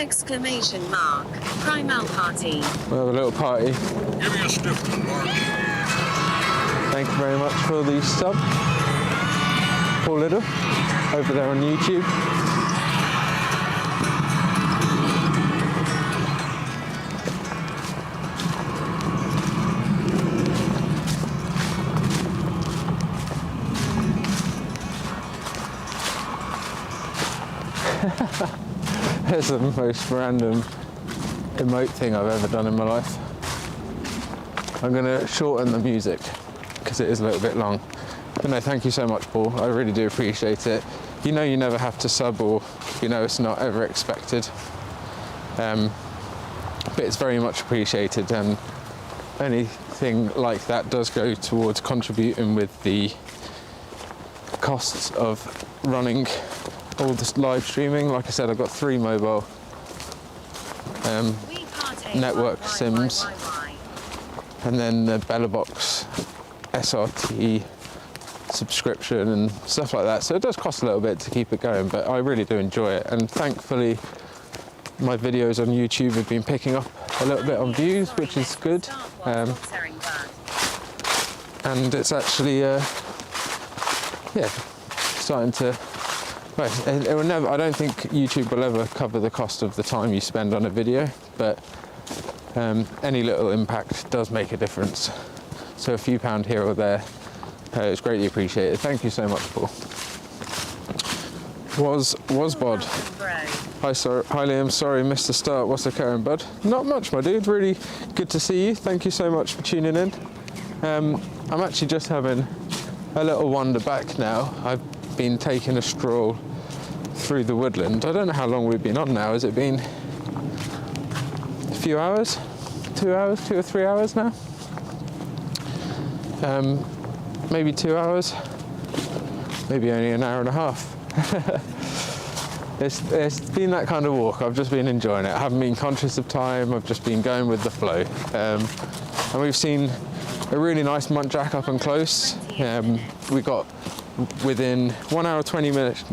Exclamation mark. Primal party. We'll have a little party. Give me a stiff one, Mark. Thank you very much for the sub. Paul Little, over there on YouTube. It's the most random emote thing I've ever done in my life. I'm going to shorten the music because it is a little bit long. But no, thank you so much, Paul. I really do appreciate it. You know you never have to sub, or you know it's not ever expected. But it's very much appreciated, and anything like that does go towards contributing with the costs of running all this live streaming. Like I said, I've got 3 mobile network sims, and then the Bellabox SRT subscription and stuff like that. So it does cost a little bit to keep it going, but I really do enjoy it. And thankfully, my videos on YouTube have been picking up a little bit on views, which is good. And it's actually, starting to. Well, it will never. I don't think YouTube will ever cover the cost of the time you spend on a video, but any little impact does make a difference. So a few pound here or there, it's greatly appreciated. Thank you so much, Paul. Was bod. Hi, Liam. Sorry, missed the start. What's occurring, bud? Not much, my dude. Really good to see you. Thank you so much for tuning in. I'm actually just having a little wander back now. I've been taking a stroll through the woodland. I don't know how long we've been on now. Has it been a few hours? 2 hours? 2 or 3 hours now? Maybe 2 hours? Maybe only an hour and a half. It's been that kind of walk. I've just been enjoying it. I haven't been conscious of time. I've just been going with the flow. And we've seen a really nice muntjac up and close. We got within 1 hour 20 minutes.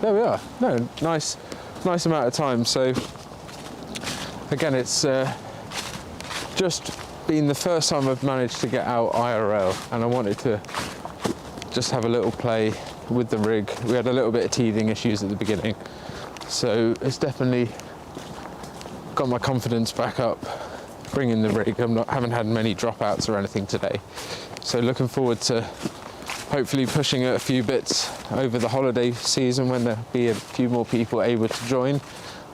There we are. No, nice amount of time. So again, it's just been the first time I've managed to get out IRL, and I wanted to just have a little play with the rig. We had a little bit of teething issues at the beginning, so it's definitely got my confidence back up bringing the rig. Haven't had many dropouts or anything today, so looking forward to hopefully pushing it a few bits over the holiday season when there'll be a few more people able to join.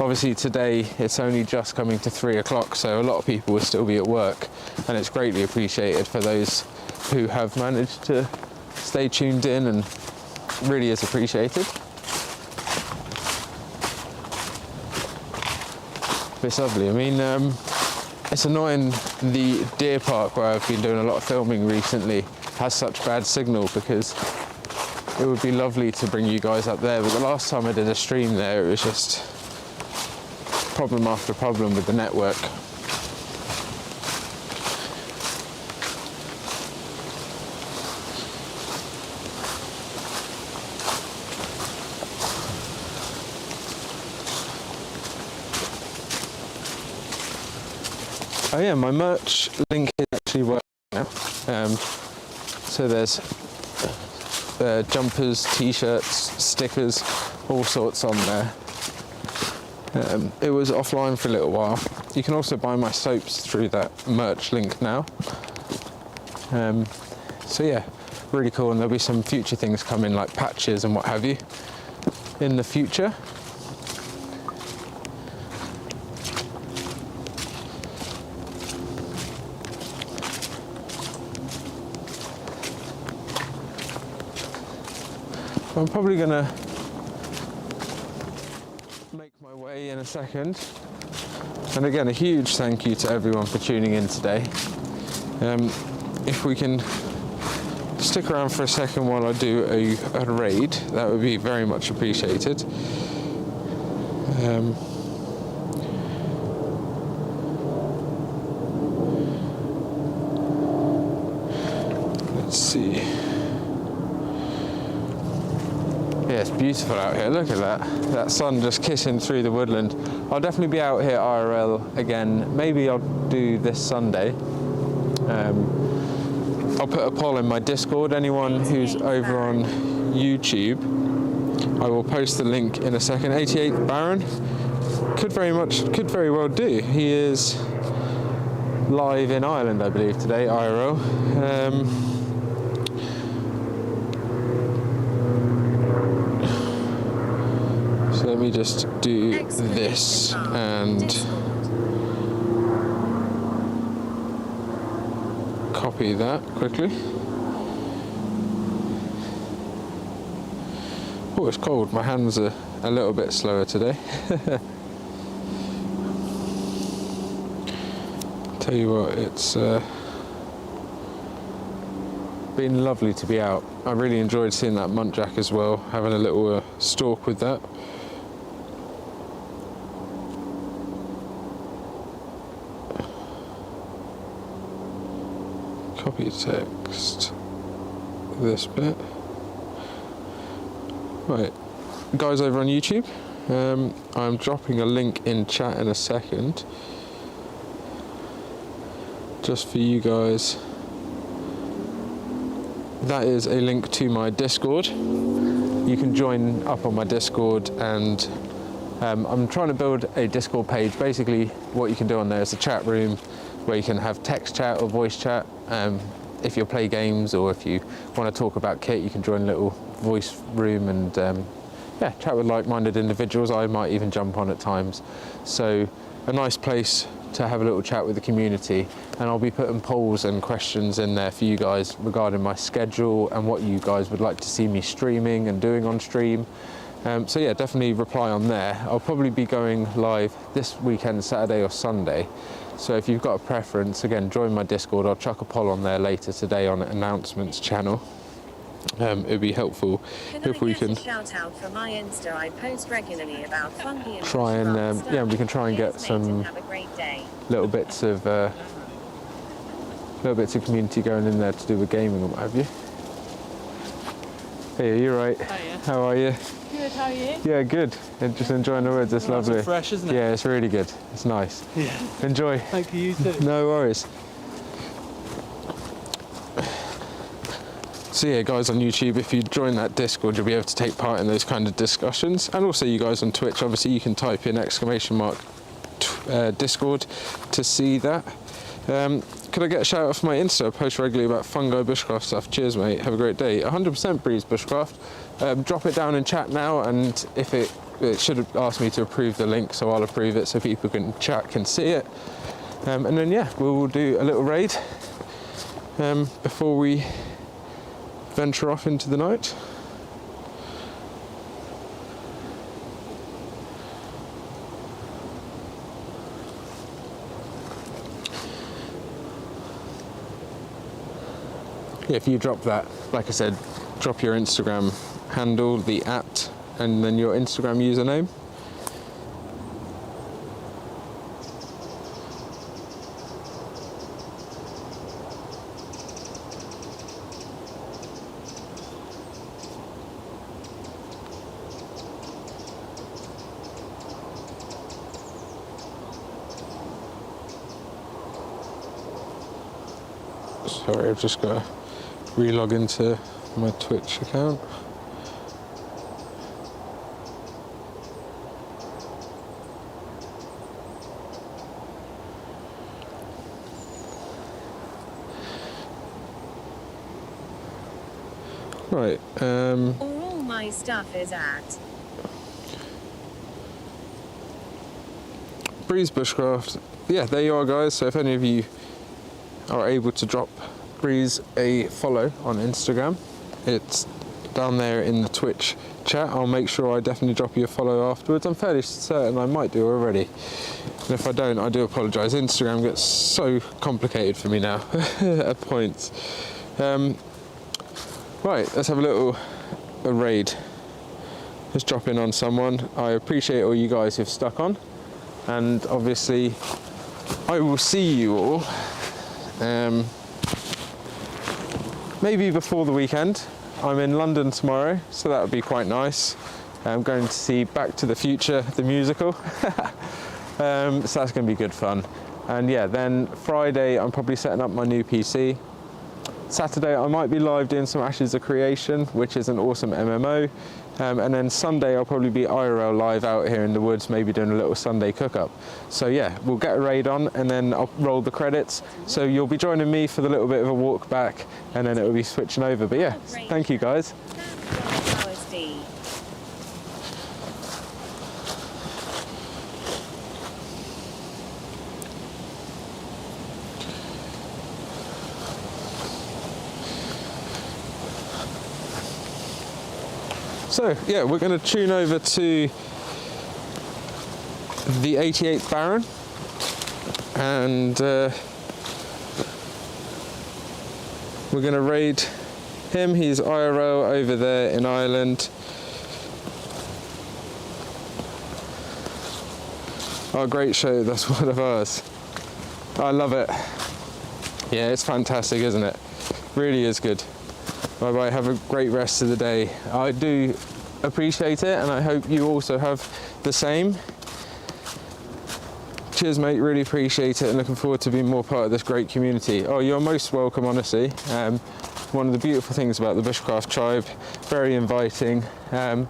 Obviously today it's only just coming to 3 o'clock, so a lot of people will still be at work, and it's greatly appreciated for those who have managed to stay tuned in, and really is appreciated. It's lovely. I mean, it's annoying the deer park where I've been doing a lot of filming recently has such bad signal, because it would be lovely to bring you guys up there, but the last time I did a stream there, it was just problem after problem with the network. Oh yeah, my merch link is actually working now. So there's jumpers, t-shirts, stickers, all sorts on there. It was offline for a little while. You can also buy my soaps through that merch link now. So yeah, really cool, and there'll be some future things coming, like patches and what have you, in the future. I'm probably gonna make my way in a second. And again, a huge thank you to everyone for tuning in today. If we can stick around for a second while I do a raid, that would be very much appreciated. Let's see. Yeah, it's beautiful out here. Look at that. That sun just kissing through the woodland. I'll definitely be out here IRL again. Maybe I'll do this Sunday. I'll put a poll in my Discord. Anyone who's over on YouTube, I will post the link in a second. 88 Baron could very well do. He is live in Ireland, I believe, today, IRL. So let me just do this and copy that quickly. Oh, it's cold. My hands are a little bit slower today. Tell you what, it's been lovely to be out. I really enjoyed seeing that muntjac as well, having a little stalk with that. Copy text, this bit. Right, guys over on YouTube, I'm dropping a link in chat in a second, just for you guys. That is a link to my Discord. You can join up on my Discord, and I'm trying to build a Discord page. Basically, what you can do on there is a chat room where you can have text chat or voice chat. If you play games or if you want to talk about kit, you can join a little voice room and yeah, chat with like-minded individuals. I might even jump on at times. So a nice place to have a little chat with the community, and I'll be putting polls and questions in there for you guys regarding my schedule and what you guys would like to see me streaming and doing on stream. So yeah, definitely reply on there. I'll probably be going live this weekend, Saturday or Sunday. So if you've got a preference, again, join my Discord. I'll chuck a poll on there later today on announcements channel. It'd be helpful if we can shout out for my Insta. I post regularly about fungi and try and yeah, we can try and get some little bits of community going in there to do with gaming and what have you. Hey, are you right? Oh, yeah. How are you? Good, how are you? Yeah, good. And just enjoying the woods. It's lovely. It's fresh, isn't it? Yeah, it's really good. It's nice. Yeah. Enjoy. Thank you, you too. No worries. So yeah, guys on YouTube, if you join that Discord, you'll be able to take part in those kind of discussions. And also you guys on Twitch, obviously you can type in ! Discord to see that. Could I get a shout out for my Insta? I post regularly about fungi bushcraft stuff. Cheers, mate. Have a great day. 100% Breeze Bushcraft. Drop it down in chat now, and if it should have asked me to approve the link, so I'll approve it so people can chat, can see it. And then yeah, we'll do a little raid before we venture off into the night. Yeah, if you drop that, like I said, drop your Instagram handle, the @ and then your Instagram username. Sorry, I've just got to re-log into my Twitch account. Right. All my stuff is at Breeze Bushcraft. Yeah, there you are, guys. So if any of you are able to drop Breeze a follow on Instagram, it's down there in the Twitch chat. I'll make sure I definitely drop you a follow afterwards. I'm fairly certain I might do already, and if I don't, I do apologise. Instagram gets so complicated for me now at points. Right, let's have a raid. Let's drop in on someone. I appreciate all you guys who've stuck on, and obviously I will see you all maybe before the weekend. I'm in London tomorrow, so that would be quite nice. I'm going to see Back to the Future, the musical. So that's going to be good fun. And yeah, then Friday I'm probably setting up my new PC. Saturday I might be live doing some Ashes of Creation, which is an awesome MMO. And then Sunday I'll probably be IRL live out here in the woods, maybe doing a little Sunday cook-up. So yeah, we'll get a raid on and then I'll roll the credits. So you'll be joining me for the little bit of a walk back and then it'll be switching over. But yeah, thank you guys. So yeah, we're going to tune over to the 88th Baron and we're going to raid him. He's IRL over there in Ireland. Oh, great show, that's one of ours. I love it. Yeah, it's fantastic, isn't it? Really is good. Bye bye, have a great rest of the day. I do appreciate it and I hope you also have the same. Cheers mate, really appreciate it and looking forward to being more part of this great community. Oh, you're most welcome, honestly. One of the beautiful things about the Bushcraft tribe, very inviting. And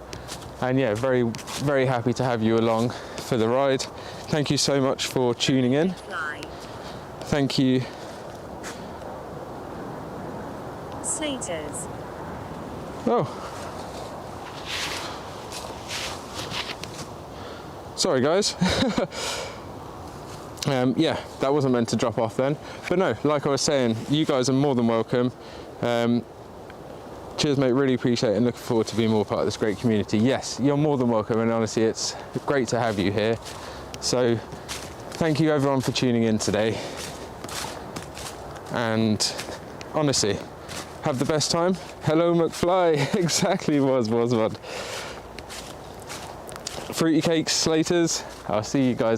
yeah, very, very happy to have you along for the ride. Thank you so much for tuning in. Thank you. Slaters. Oh. Sorry guys. Yeah, that wasn't meant to drop off then. But no, like I was saying, you guys are more than welcome. Cheers mate, really appreciate it and looking forward to being more part of this great community. Yes, you're more than welcome and honestly it's great to have you here. So thank you everyone for tuning in today. And honestly, have the best time. Hello McFly, exactly was one. Fruity cakes, Slaters, I'll see you guys.